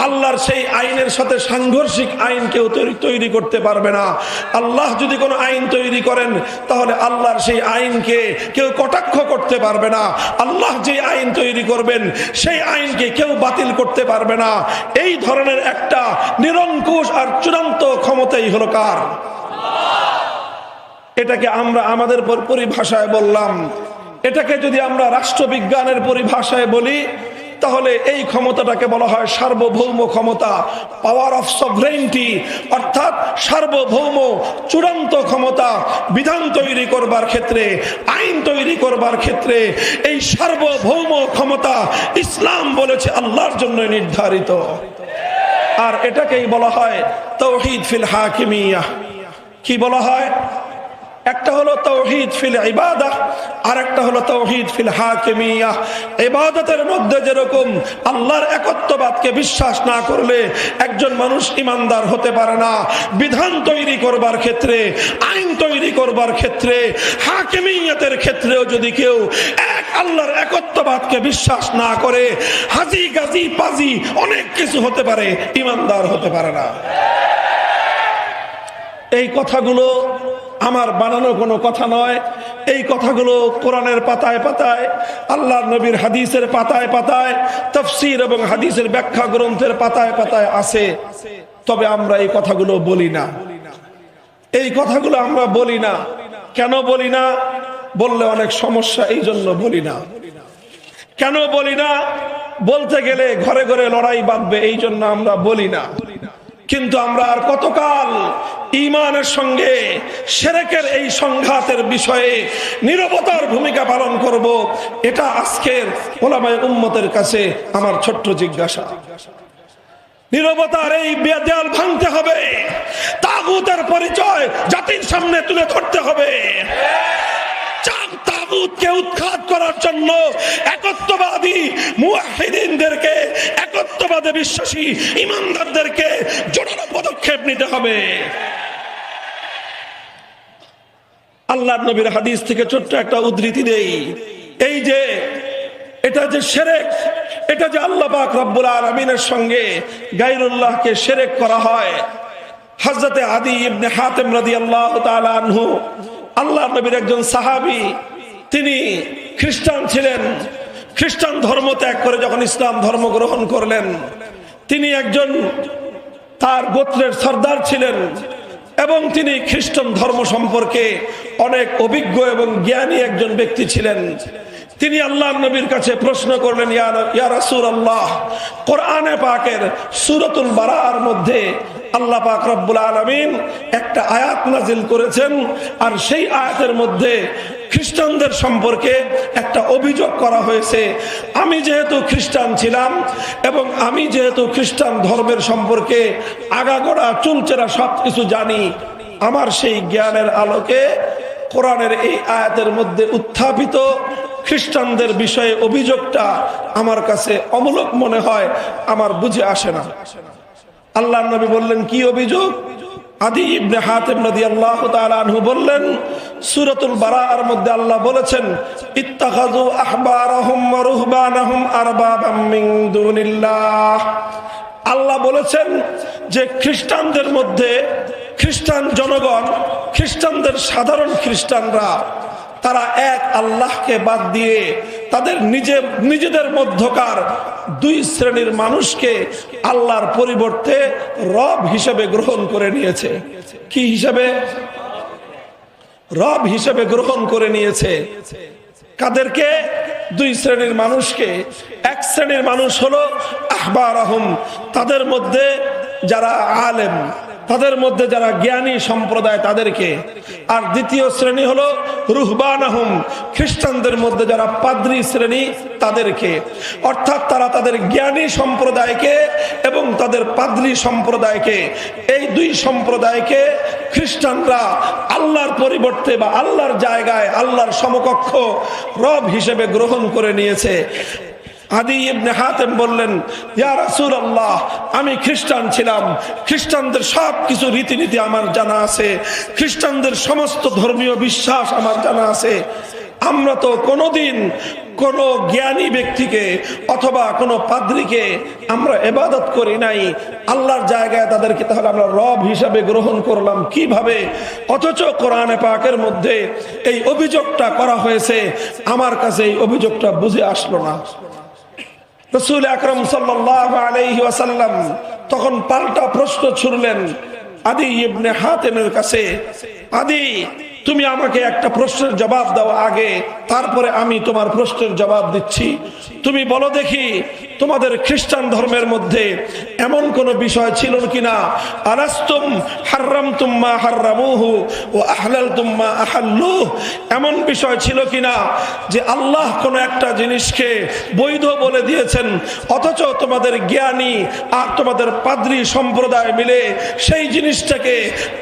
আল্লাহর সেই আইনের সাথে সাংঘর্ষিক আইন কেউ তৈরি করতে পারবে না। আল্লাহ যদি কোনো আইন তৈরি করেন, তাহলে আল্লাহর সেই আইনকে কেউ কটাক্ষ করতে পারবে না। আল্লাহ যে আইন তৈরি করবেন, সেই আইনকে কেউ বাতিল করতে পারবে না। এই ধরনের একটা নিরঙ্কুশ আর চূড়ান্ত ক্ষমতাই হলো কার? এটাকে আমরা আমাদের পরিভাষায় বললাম। এটাকে যদি আমরা রাষ্ট্রবিজ্ঞানের পরিভাষায় বলি, তাহলে এই ক্ষমতাটাকে বলা হয় সার্বভৌম ক্ষমতা, পাওয়ার অফ সভরেইনটি, অর্থাৎ সার্বভৌম চূড়ান্ত ক্ষমতা। বিধান তৈরি করবার ক্ষেত্রে, আইন তৈরি করবার ক্ষেত্রে এই সার্বভৌম ক্ষমতা ইসলাম বলেছে আল্লাহর জন্য নির্ধারিত। আর এটাকেই বলা হয় তাওহীদ ফিল হাকিমিয়াহ। কি বলা হয়? একটা হলো তাওহীদ ফিল ইবাদাহ, আর একটা হলো তাওহীদ ফিল হাকিমিয়াহ। ইবাদতের মধ্যে যেরকম আল্লাহর একত্ববাদকে বিশ্বাস না করলে একজন মানুষ ঈমানদার হতে পারে না, বিধান তৈরি করবার ক্ষেত্রে, আইন তৈরি করবার ক্ষেত্রে, হাকিমিয়াতের ক্ষেত্রেও যদি কেউ এক আল্লাহর একত্ববাদকে বিশ্বাস না করে, হাজি গাজি পাজি অনেক কিছু হতে পারে, ঈমানদার হতে পারে না। এই কথাগুলো আমার বানানো কোনো কথা নয়। এই কথাগুলো কোরআনের পাতায় পাতায়, আল্লাহর নবীর হাদিসের পাতায় পাতায়, তাফসীর এবং হাদিসের ব্যাখ্যা গ্রন্থের পাতায় পাতায় আছে। তবে আমরা এই কথাগুলো বলি না। এই কথাগুলো আমরা বলি না। কেন বলি না? বললে অনেক সমস্যা, এই জন্য বলি না। কেন বলি না? বলতে গেলে ঘরে ঘরে লড়াই বাঁধবে, এই জন্য আমরা বলি না। কিন্তু আমরা আর কতকাল ঈমানের সঙ্গে শিরকের এই সংঘাতের বিষয়ে নীরবতার ভূমিকা পালন করব? এটা আজকের উলামায়ে উম্মতের কাছে আমার ছোট্ট জিজ্ঞাসা। নীরবতার এই দেয়াল ভাঙতে হবে, তাগুতের পরিচয় জাতির সামনে তুলে ধরতে হবে। তাগুতকে উৎখাত করার জন্য একত্ববাদী মুওয়াহিদিনদেরকে, একত্ববাদে বিশ্বাসী ঈমানদারদেরকে জোরালো পদক্ষেপ নিতে হবে। আল্লাহর নবীর হাদিস থেকে ছোট্ট একটা উদ্ধৃতি দেই। এই যে এটা যে শিরক, এটা যে আল্লাহ পাক রব্বুল আলামিনের সঙ্গে গায়রুল্লাহকে শিরক করা হয়, হযরতে আদি ইবনে হাতেম রাদিয়াল্লাহু তাআলা আনহু আল্লাহর নবীর একজন সাহাবী, তিনি খ্রিস্টান ছিলেন। খ্রিস্টান ধর্ম ত্যাগ করে যখন ইসলাম ধর্ম গ্রহণ করলেন, তিনি একজন তার গোত্রের সর্দার ছিলেন এবং তিনি খ্রিস্টান ধর্ম সম্পর্কে অনেক অভিজ্ঞ এবং জ্ঞানী একজন ব্যক্তি ছিলেন। তিনি আল্লাহর নবীর কাছে প্রশ্ন করলেন, ইয়া রাসূলুল্লাহ, কোরআনে পাকের সূরাতুল বারাআর মধ্যে আল্লাহ পাক রব্বুল আলামিন একটা আয়াত নাজিল করেছেন, আর সেই আয়াতের মধ্যে খ্রিস্টানদের সম্পর্কে একটা অভিযোগ করা হয়েছে। আমি যেহেতু খ্রিস্টান ছিলাম এবং আমি যেহেতু খ্রিস্টান ধর্মের সম্পর্কে আগাগোড়া চুলচেরা সবকিছু জানি, আমার সেই জ্ঞানের আলোকে কোরআনের এই আয়াতের মধ্যে উত্থাপিত খ্রিস্টানদের বিষয়ে অভিযোগটা আমার কাছে অমূলক মনে হয়, আমার বুঝে আসে না। আল্লাহর নবী বললেন, কি অভিযোগ? আদি ইবনে হাতেম রাদিয়াল্লাহু তাআলা আনহু বললেন, সূরাতুল বারাআর মধ্যে আল্লাহ বলেছেন, ইত্তাখাযু আহবারাহুম ওয়া রুহবানাহুম আরবাবাম মিন দুনিল্লাহ। আল্লাহ বলেছেন যে খ্রিস্টানদের মধ্যে, খ্রিস্টান জনগণ, খ্রিস্টানদের সাধারণ খ্রিস্টানরা, তারা এক আল্লাহকে বাদ দিয়ে তাদের নিজেদের মধ্যকার দুই শ্রেণীর মানুষকে আল্লাহর পরিবর্তে রব হিসেবে গ্রহণ করে নিয়েছে। কি হিসেবে? রব হিসেবে গ্রহণ করে নিয়েছে। কাদেরকে? দুই শ্রেণীর মানুষকে। এক শ্রেণীর মানুষ হলো আহবারাহুম, তাদের মধ্যে যারা আলেম, তাদের মধ্যে যারা জ্ঞানী সম্প্রদায় তাদেরকে। আর দ্বিতীয় শ্রেণী হলো রুহবানাহুম, খ্রিস্টানদের মধ্যে যারা পাদ্রী শ্রেণী তাদেরকে। অর্থাৎ তারা তাদের জ্ঞানী সম্প্রদায়কে এবং তাদের পাদ্রী সম্প্রদায়কে, এই দুই সম্প্রদায়কে খ্রিস্টানরা আল্লাহর পরিবর্তে বা আল্লাহর জায়গায় আল্লাহর সমকক্ষ রব হিসেবে গ্রহণ করে নিয়েছে। আদি ইবনে হাতেম বললেন, ইয়া রাসূলুল্লাহ, আমি খ্রিস্টান ছিলাম, খ্রিস্টানদের সব কিছু রীতিনীতি আমার জানা আছে, খ্রিস্টানদের সমস্ত ধর্মীয় বিশ্বাস আমার জানা আছে। আমরা তো কোনোদিন কোনো জ্ঞানী ব্যক্তিকে অথবা কোনো পাদ্রীকে আমরা ইবাদত করি নাই, আল্লাহর জায়গায় তাদেরকে তাহলে আমরা রব হিসাবে গ্রহণ করলাম কিভাবে? অথচ কোরআনে পাকের মধ্যে এই অভিযোগটা করা হয়েছে, আমার কাছে এই অভিযোগটা বুঝে আসলো না। রাসূল আকরাম সাল্লাল্লাহু আলাইহি ওয়াসাল্লাম তখন পাল্টা প্রশ্ন ছুড়লেন আদি ইবনে হাতেমের কাছে, আদি, তুমি আমাকে একটা প্রশ্নের জবাব দাও আগে, তারপরে আমি তোমার প্রশ্নের জবাব দিচ্ছি। তুমি বলো দেখি, তোমাদের খ্রিস্টান ধর্মের মধ্যে এমন কোন বিষয় ছিল কিনা, আলাস্তুম হাররামতুম মা হাররামুহু ওয়া আহলালতুম মা আহাল্লুহু, এমন বিষয় ছিল কিনা যে আল্লাহ কোন একটা জিনিসকে বৈধ বলে দিয়েছেন, অথচ তোমাদের জ্ঞানী আর তোমাদের পাদ্রী সম্প্রদায় মিলে সেই জিনিসটাকে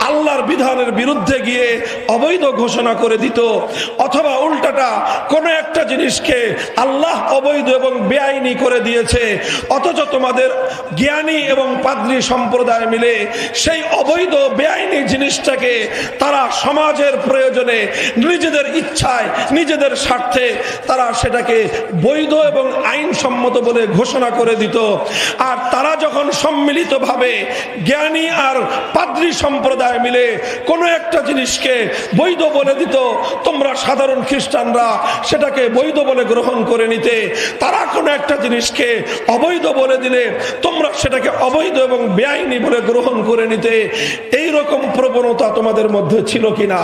আল্লাহর বিধানের বিরুদ্ধে গিয়ে অবৈধ ঘোষণা করে দিত, অথবা উল্টাটা কোন একটা জিনিসকে আল্লাহ অবৈধ এবং বেআইনি করে দিয়েছে, অথচ তোমাদের জ্ঞানী এবং পাদ্রী সম্প্রদায় মিলে সেই অবৈধ বেআইনি জিনিসটাকে তারা সমাজের প্রয়োজনে নিজেদের ইচ্ছায় নিজেদের স্বার্থে তারা সেটাকে বৈধ এবং আইনসম্মত বলে ঘোষণা করে দিত। আর তারা যখন সম্মিলিতভাবে জ্ঞানী আর পাদ্রী সম্প্রদায় মিলে কোনো একটা জিনিসকে বৈধ বলে দিত, তোমরা সাধারণ খ্রিস্টানরা সেটাকে বৈধ বলে গ্রহণ করে নিতে। তারা কোনো একটা জিনিসকে অবৈধ বলে দিলে তোমরা সেটাকে অবৈধ এবং বেআইনি বলে গ্রহণ করে নিতে। এই রকম প্রবণতা তোমাদের মধ্যে ছিল কিনা?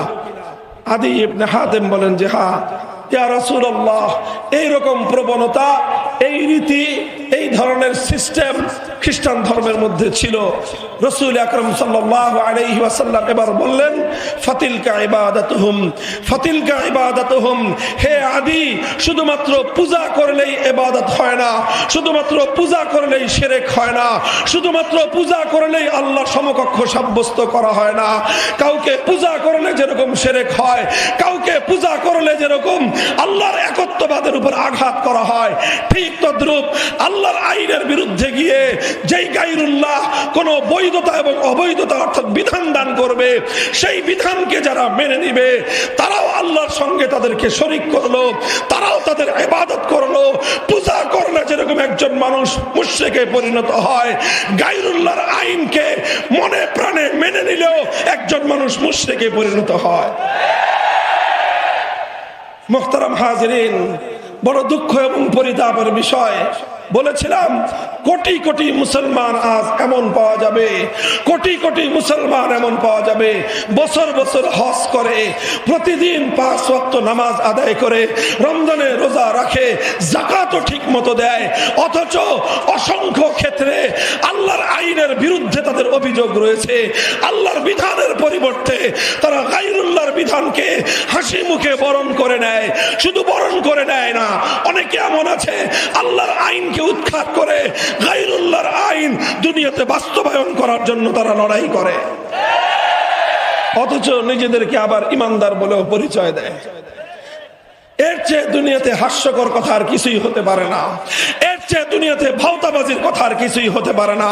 আদি ইবনে হাতেম বলেন যে হ্যাঁ, ইয়া রাসূলুল্লাহ, এইরকম প্রবণতা, এই রীতি, এই ধরনের সিস্টেম খ্রিস্টান ধর্মের মধ্যে ছিল। রাসূল আকরাম সাল্লাল্লাহু আলাইহি ওয়াসাল্লাম এবার বললেন, ফাতিলকা ইবাদাতুহুম, ফাতিলকা ইবাদাতুহুম, হে আদি, শুধুমাত্র পূজা করলেই ইবাদত হয় না, শুধুমাত্র পূজা করলেই শিরক হয় না, শুধুমাত্র পূজা করলেই আল্লাহর সমকক্ষ সাব্যস্ত করা হয় না। কাউকে পূজা করলে যেরকম শিরক হয়, কাউকে পূজা করলে যেরকম আল্লাহর একত্ববাদের উপর আঘাত করা হয়, ঠিক তদ্রূপ আল্লাহর আইনের বিরুদ্ধে গিয়ে যেই গায়রুল্লাহ কোন বৈধতা এবং অবৈধতা অর্থাৎ বিধান দান করবে, সেই বিধানকে যারা মেনে নিবে তারাও আল্লাহর সঙ্গে তাদেরকে শরীক করলো, তারাও তাদের ইবাদত করলো। পূজা করলে যেরকম যেরকম একজন মানুষ মুশরিকে পরিণত হয়, গায়রুল্লাহর আইনকে মনে প্রাণে মেনে নিলেও একজন মানুষ মুশরিকে পরিণত হয়। মুহতারাম হাজিরিন, বড় দুঃখ এবং পরিতাপের বিষয়, বলেছিলাম কোটি কোটি মুসলমান আজ এমন পাওয়া যাবে, কোটি কোটি মুসলমান এমন পাওয়া যাবে বছর বছর হজ করে, প্রতিদিন 5 ওয়াক্ত নামাজ আদায় করে, রমজানে রোজা রাখে, যাকাতও ঠিক মতো দেয়, অথচ অসংখ্য ক্ষেত্রে আল্লাহর আইনের বিরুদ্ধে তাদের অভিযোগ রয়েছে। আল্লাহর বিধানের পরিবর্তে তারা গায়রুল্লাহর বিধানকে হাসি মুখে বরণ করে নেয়। শুধু বরণ করে নেয় না, অনেকে এমন আছে আল্লাহর আইনকে উৎখাত করে গায়রুল্লাহর আইন দুনিয়াতে বাস্তবায়ন করার জন্য তারা লড়াই করে, অথচ নিজেদেরকে আবার ইমানদার বলেও পরিচয় দেয়। এর চেয়ে দুনিয়াতে হাস্যকর কথা আর কিছুই হতে পারে না, এর চেয়ে দুনিয়াতে ভাওতাবাজির কথা আর কিছুই হতে পারে না,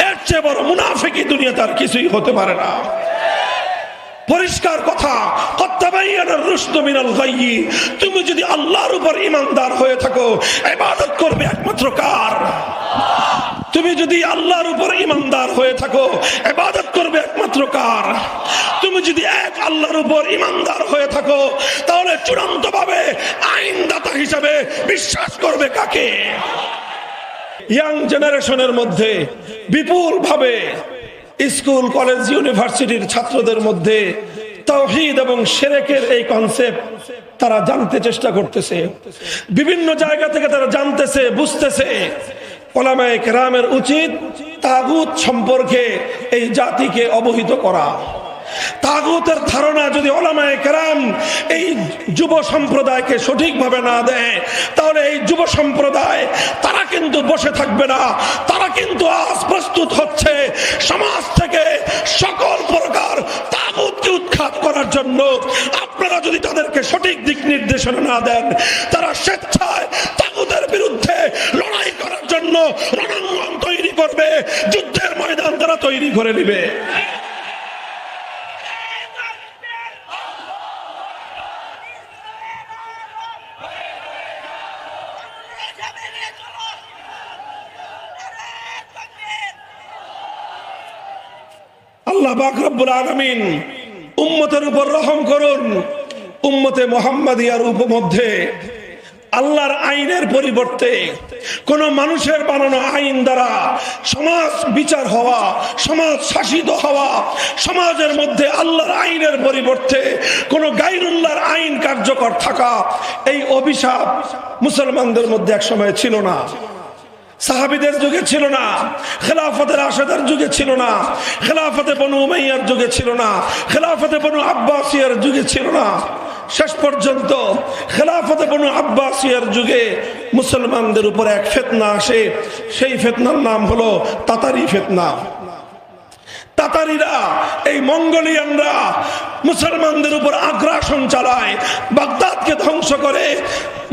এর চেয়ে বড় মুনাফিকি দুনিয়াতে আর কিছুই হতে পারে না। পরিষ্কার কথা, তুমি যদি আল্লাহর উপর ইমানদার হয়ে থাকো, ইবাদত করবে একমাত্র কার? তুমি যদি আল্লাহর উপর ইমানদার হয়ে থাকো, ইবাদত করবে একমাত্র কার? তুমি যদি এক আল্লাহর উপর ইমানদার হয়ে থাকো, তাহলে চূড়ান্ত ভাবে আইনদাতা হিসাবে বিশ্বাস করবে কাকে? ইয়াং জেনারেশনের মধ্যে বিপুল ভাবে স্কুল কলেজ ইউনিভার্সিটির ছাত্রদের মধ্যে তাওহীদ এবং শিরকের এই কনসেপ্ট তারা জানতে চেষ্টা করতেছে, বিভিন্ন জায়গা থেকে তারা জানতেছে, বুঝতেছে। উলামায়ে কেরামের উচিত তাগুত সম্পর্কে এই জাতিকে অবহিত করা। তাগুতের ধারণা যদি উলামায়ে কেরাম এই যুব সম্প্রদায়কে সঠিকভাবে না দেয়, তাহলে এই যুব সম্প্রদায় তারা কিন্তু বসে থাকবে না, তারা কিন্তু আজ প্রস্তুত হচ্ছে সমাজ থেকে সকল প্রকার তাগুতকে উৎখাত করার জন্য। আপনারা যদি তাদেরকে সঠিক দিক নির্দেশনা না দেন, তারা স্বেচ্ছায় তাগুতের বিরুদ্ধে লড়াই করার জন্য রণাঙ্গন তৈরি করবে, যুদ্ধের ময়দান তারা তৈরি করে নেবে। আল্লাহ পাক রব্বুল আলামিন উম্মতের উপর রহম করুন। উম্মতে মুহাম্মাদিয়ার মধ্যে আল্লাহর আইনের পরিবর্তে কোন মানুষের বানানো আইন দ্বারা সমাজ বিচার হওয়া, সমাজ শাসিত হওয়া, সমাজের মধ্যে আল্লাহর আইনের পরিবর্তে কোন গায়রুল্লাহর আইন কার্যকর থাকা, এই অভিশাপ মুসলমানদের মধ্যে এক সময় ছিল না। সাহাবীদের যুগে ছিল না, খেলাফতে রাশেদার যুগে ছিল না, খেলাফতে বনু উমাইয়ার যুগে ছিল না, খেলাফতে বনু আব্বাসিয়ার যুগে ছিল না। শেষ পর্যন্ত খেলাফতে বনু আব্বাসিয়ার যুগে মুসলমানদের উপর এক ফিতনা আসে, সেই ফিতনার নাম হলো তাতারি ফিতনা। তাতারিরা, এই মঙ্গোলিয়ানরা মুসলমানদের উপর আগ্রাসন চালায়, বাগদাদকে ধ্বংস করে,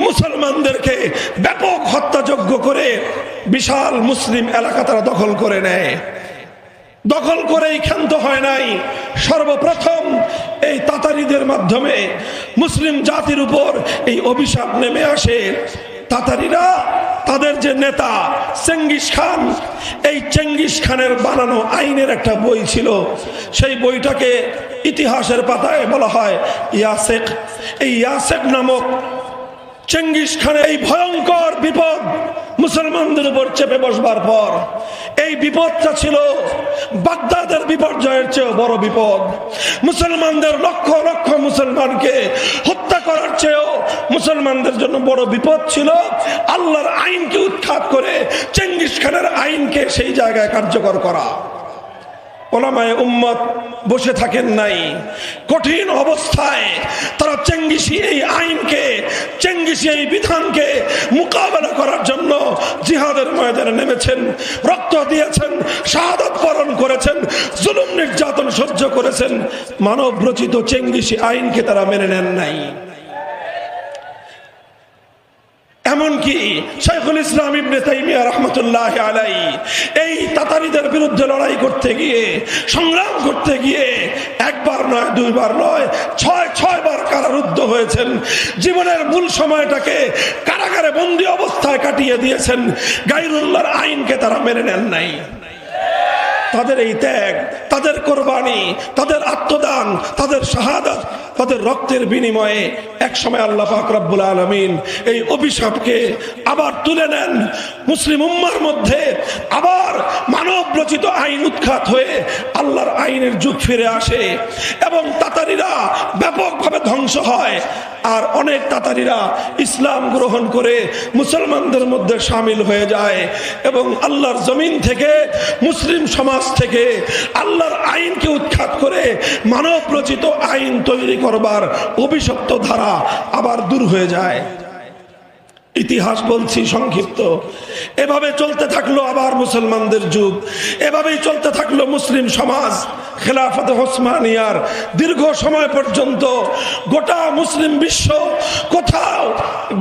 মুসলমানদেরকে ব্যাপক হত্যাযজ্ঞ করে বিশাল মুসলিম এলাকা তারা দখল করে নেয়। দখল করেই ক্ষান্ত হয় নাই, সর্বপ্রথম এই তাতারিদের মাধ্যমে মুসলিম জাতির উপর এই অভিশাপ নেমে আসে। তাতারিরা, তাদের যে নেতা চেঙ্গিস খান, এই চেঙ্গিস খানের বানানো আইনের একটা বই ছিল, সেই বইটাকে ইতিহাসের পাতায় বলা হয় ইয়াসেক। এই ইয়াসেক নামক চেঙ্গিস খানের এই ভয়ঙ্কর বিপদ মুসলমানদের উপর চেপে বসবার পর, এই বিপদটা ছিল বাগদাদের বিপর্যয়ের চেয়েও বড় বিপদ। মুসলমানদের লক্ষ লক্ষ মুসলমানকে হত্যা করার চেয়েও মুসলমানদের জন্য বড় বিপদ ছিল আল্লাহর আইনকে উৎখাত করে চেঙ্গিস খানের আইনকে সেই জায়গায় কার্যকর করা। উলামায়ে উম্মত বসে থাকেন নাই, কঠিন অবস্থায় তারা চেঙ্গিসি এই আইনকে, চেঙ্গিসি এই বিধানকে মোকাবেলা করার জন্য জিহাদের ময়দানে নেমেছেন, রক্ত দিয়েছেন, শাহাদাত বরণ করেছেন, জুলুম নির্যাতন সহ্য করেছেন। মানব রচিত চেঙ্গিসি আইনকে তারা মেনে নেন নাই। এমনকি শাইখুল ইসলাম ইবনে তাইমিয়া রাহমাতুল্লাহ আলাইহি এই তাতারিদের বিরুদ্ধে লড়াই করতে গিয়ে, সংগ্রাম করতে গিয়ে একবার নয়, দুইবার নয়, 6 বার কারারুদ্ধ হয়েছেন। জীবনের মূল সময়টাকে কারাগারে বন্দী অবস্থায় কাটিয়ে দিয়েছেন, গায়রুল্লাহর আইনকে তারা মেনে নেন নাই। তাদের এই ত্যাগ, তাদের কোরবানি, তাদের আত্মদান, তাদের শাহাদাত, তাদের রক্তের বিনিময়ে একসময় আল্লাহ পাক রব্বুল আলামিন এই অভিশাপকে আবার তুলে নেন। মুসলিম উম্মার মধ্যে আবার মানব রচিত আইন উৎখাত হয়ে আল্লাহর আইনের যুগ ফিরে আসে এবং তাতারিরা ব্যাপকভাবে ধ্বংস হয়। আর অনেক তাতারিরা ইসলাম গ্রহণ করে মুসলমানদের মধ্যে শামিল হয়ে যায় এবং আল্লাহর জমিন থেকে, মুসলিম সমাজ থেকে আল্লাহর আইনকে উৎখাত করে মানব রচিত আইন তৈরি করবার অভিশপ্ত ধারা আবার দূর হয়ে যায়। ইতিহাস বলছি সংক্ষিপ্ত। এভাবে চলতে থাকলো আবার মুসলমানদের যুগ, এভাবেই চলতে থাকলো মুসলিম সমাজ। খেলাফতে ওসমানিয়ার দীর্ঘ সময় পর্যন্ত গোটা মুসলিম বিশ্ব কোথাও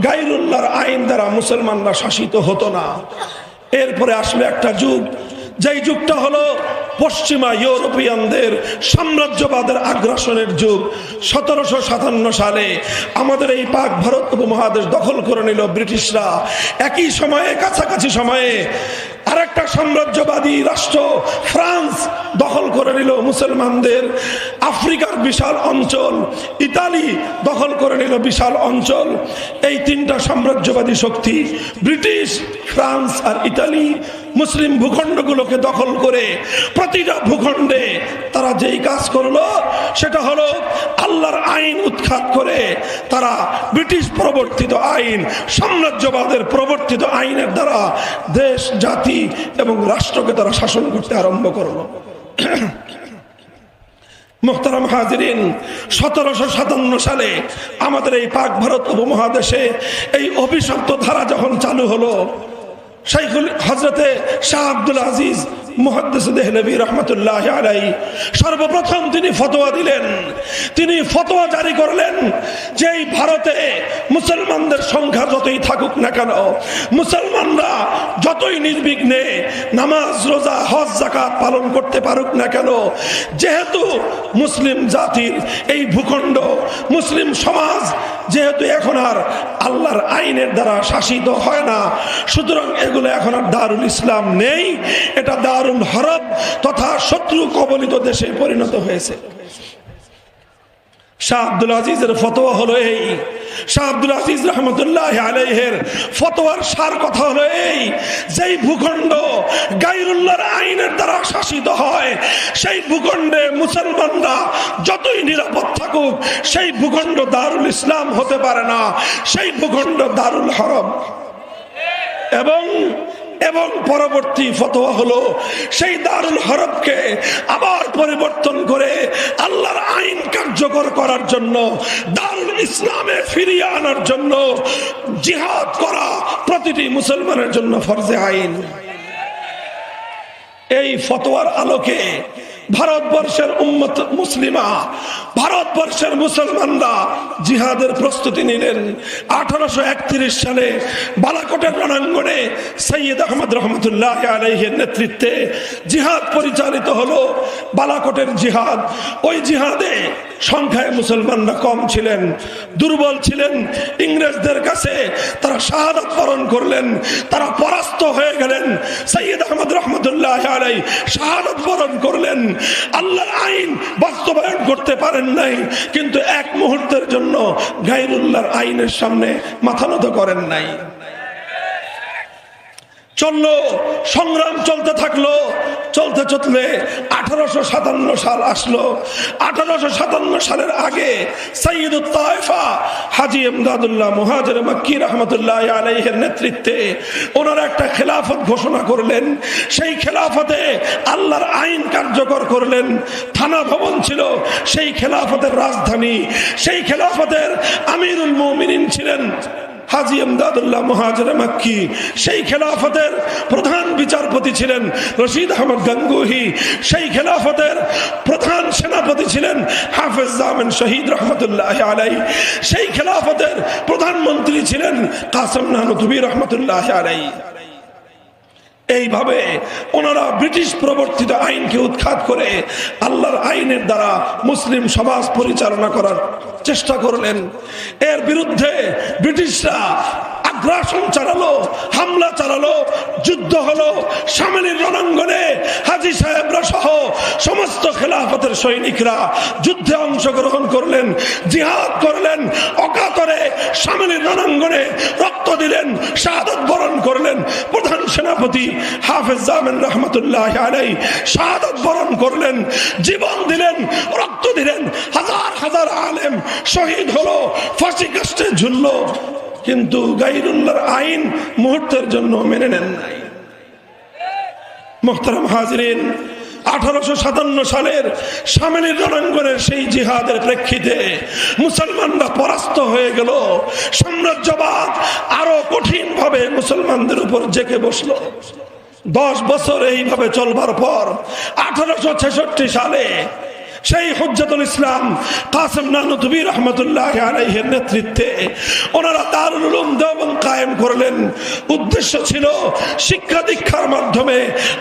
গায়রুল্লাহর আইন দ্বারা মুসলমানরা শাসিত হতো না। এরপরে আসলো একটা যুগ, যেই যুগটা হলো পশ্চিমা ইউরোপিয়ানদের সাম্রাজ্যবাদের আগ্রাসনের যুগ। 1757 সালে আমাদের এই পাক ভারত উপমহাদেশ দখল করে নিল ব্রিটিশরা। একই সময়ে, কাছাকাছি সময়ে আরেকটা সাম্রাজ্যবাদী রাষ্ট্র ফ্রান্স দখল করে নিল মুসলমানদের আফ্রিকার বিশাল অঞ্চল। ইতালি দখল করে নিল বিশাল অঞ্চল। এই তিনটা সাম্রাজ্যবাদী শক্তি, ব্রিটিশ, ফ্রান্স আর ইতালি, মুসলিম ভূখণ্ডগুলোকে দখল করে প্রতিটা ভূখণ্ডে তারা যেই কাজ করলো সেটা হলো আল্লাহর আইন উৎখাত করে তারা ব্রিটিশ প্রবর্তিত আইন, সাম্রাজ্যবাদের প্রবর্তিত আইনের দ্বারা দেশ, জাতি এবং রাষ্ট্রকে তারা শাসন করতে আরম্ভ করলো। মুহতারাম হাজিরিন, 1757 সালে আমাদের এই পাক ভারত উপমহাদেশে এই অভিশপ্ত ধারা যখন চালু হলো, শাইখুল হযরতে শাহ আব্দুল আজিজ মুহাদ্দিস দেহলভী রহমতুল্লাহ আলাইহি সর্বপ্রথম তিনি ফতোয়া দিলেন। তিনি ফতোয়া জারি করলেন যে এই ভারতে মুসলমানদের সংখ্যা যতই থাকুক না কেন, মুসলমানরা যতই নির্বিঘ্নে নামাজ, রোজা, হজ, যাকাত পালন করতে পারুক না কেন, যেহেতু মুসলিম জাতির এই ভূখণ্ড, মুসলিম সমাজ যেহেতু এখন আর আল্লাহর আইনের দ্বারা শাসিত হয় না, সুতরাং এগুলো এখন আর দারুল ইসলাম নেই, এটা দারুল হরব তথা শত্রু কবলিত দেশে পরিণত হয়েছে। শাহ আব্দুল আজিজের ফতোয়া হলো এই, শাহ আব্দুল আজিজ রহমতুল্লাহ আলাইহির ফতোয়ার সার কথা হলো এই, যেই ভূখণ্ড গায়রুল্লাহর আইনের দ্বারা শাসিত হয় সেই ভূখণ্ডে মুসলমানরা যতই নিরাপদ থাকুক সেই ভূখণ্ড দারুল ইসলাম হতে পারে না, সেই ভূখণ্ড দারুল হরব। এবং পরবর্তী ফতোয়া হলো সেই দারুল হরবকে আবার পরিবর্তন করে আল্লাহর আইন কার্যকর করার জন্য, দারুল ইসলামে ফিরিয়ে আনার জন্য জিহাদ করা প্রতিটি মুসলমানের জন্য ফরজে আইন। এই ফতোয়ার আলোকে ভারতবর্ষের উম্মত মুসলিমা, ভারতবর্ষের মুসলমানরা জিহাদের প্রস্তুতি নিলেন। 1831 সালে বালাকোটের রণাঙ্গনে সৈয়দ আহমদ রহমতুল্লাহ আলাইহির নেতৃত্বে জিহাদ পরিচালিত হলো। বালাকোটের জিহাদ, ওই জিহাদে সংখ্যায় মুসলমানরা কম ছিলেন, দুর্বল ছিলেন। ইংরেজদের কাছে তারা শাহাদাত বরণ করলেন, তারা পরাস্ত হয়ে গেলেন। সৈয়দ আহমদ রহমতুল্লাহ আলাইহি শাহাদাত বরণ করলেন, আল্লাহর আইন বাস্তবায়ন করতে পারেন নাই, কিন্তু এক মুহূর্তের জন্য গায়রুল্লাহর আইনের সামনে মাথা নত করেন নাই। চললো, সংগ্রাম চলতে থাকলো। চলতে চলতে 1857 সাল আসলো। 1857 সালের আগে সাইয়্যিদুত তায়েফা হাজী ইমদাদুল্লাহ মুহাজির মক্কি রহমতুল্লাহ আলাইহির নেতৃত্বে ওনারা একটা খেলাফত ঘোষণা করলেন। সেই খেলাফতে আল্লাহর আইন কার্যকর করলেন। থানা ভবন ছিল সেই খেলাফতের রাজধানী। সেই খেলাফতের আমিরুল মুমিনিন ছিলেন হাজী ইমদাদুল্লাহ মুহাজির মক্কি। সেই খেলাফতের প্রধান বিচারপতি ছিলেন রশিদ আহমদ গঙ্গুহি। সেই খেলাফতের প্রধান সেনাপতি ছিলেন হাফেজ জামান শহীদ রহমতুল্লাহ আলাইহি। সেই খেলাফতের প্রধানমন্ত্রী ছিলেন কাসেম নানুতুবি রহমতুল্লাহ আলাইহি। এইভাবে ওনারা ব্রিটিশ প্রবর্তিত আইনকে উৎখাত করে আল্লাহর আইনের দ্বারা মুসলিম সমাজ পরিচালনা করার চেষ্টা করলেন। এর বিরুদ্ধে ব্রিটিশরা আগ্রাসন চালালো, হামলা চালালো, যুদ্ধ হলো। শামলীর রণাঙ্গনে হাজী সাহেবরা সহ সমস্ত খেলাফতের সৈনিকরা যুদ্ধে অংশগ্রহণ করলেন, জিহাদ করলেন, অকাতরে শামলীর রণাঙ্গনে রক্ত দিলেন, শাহাদাত বরণ করলেন। প্রধান সেনাপতি হাফেজ জামান রহমতুল্লাহ আলাইহি শাহাদাত বরণ করলেন, জীবন দিলেন, রক্ত দিলেন। হাজার হাজার আলেম শহীদ হলো, ফাঁসি কাস্টে ঝুললো। কিন্তু গায়রুল্লাহর আইন মুহূর্তের জন্য মেনে নেন নাই। মুহতারাম হাজিরিন, 1857 সালের শামলীর রণাঙ্গনের সেই জিহাদের প্রেক্ষিতে মুসলমানরা পরাস্ত হয়ে গেল। সাম্রাজ্যবাদ আরো কঠিন ভাবে মুসলমানদের উপর জেঁকে বসলো। 10 বছর এইভাবে চলবার পর 1866 সালে সেই হুজ্জাতুল ইসলাম কাসেম নানুতুবি রহমতুল্লাহ আলাইহির নেতৃত্বে ওনারা দারুল উলুম দেওবন্দ কায়েম করলেন। উদ্দেশ্য ছিল শিক্ষা দীক্ষার মাধ্যমে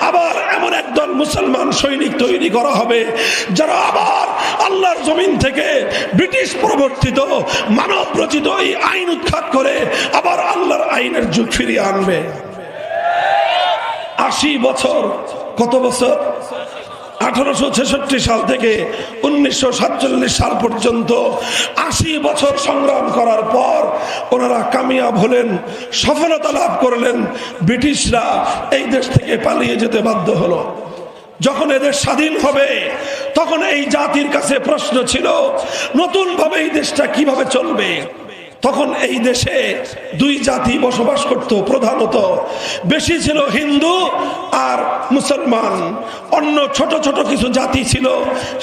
আবার এমন একদল মুসলমান সৈনিক তৈরি করা হবে যারা আবার আল্লাহর জমিন থেকে ব্রিটিশ প্রবর্তিত মানব রচিত এই আইন উৎখাত করে আবার আল্লাহর আইনের যুগ ফিরিয়ে আনবে। 80 বছর, কত বছর? 1866 সাল থেকে 1947 সাল পর্যন্ত 80 বছর সংগ্রাম করার পর ওনারা কামিয়াব হলেন, সফলতা লাভ করলেন। ব্রিটিশরা এই দেশ থেকে পালিয়ে যেতে বাধ্য হলো। যখন এদের স্বাধীন হবে তখন এই জাতির কাছে প্রশ্ন ছিল নতুন ভাবে এই দেশটা কিভাবে চলবে। তখন এই দেশে 2 জাতি বসবাস করত, প্রধানত বেশি ছিল হিন্দু আর মুসলমান। অন্য ছোট ছোট কিছু জাতি ছিল,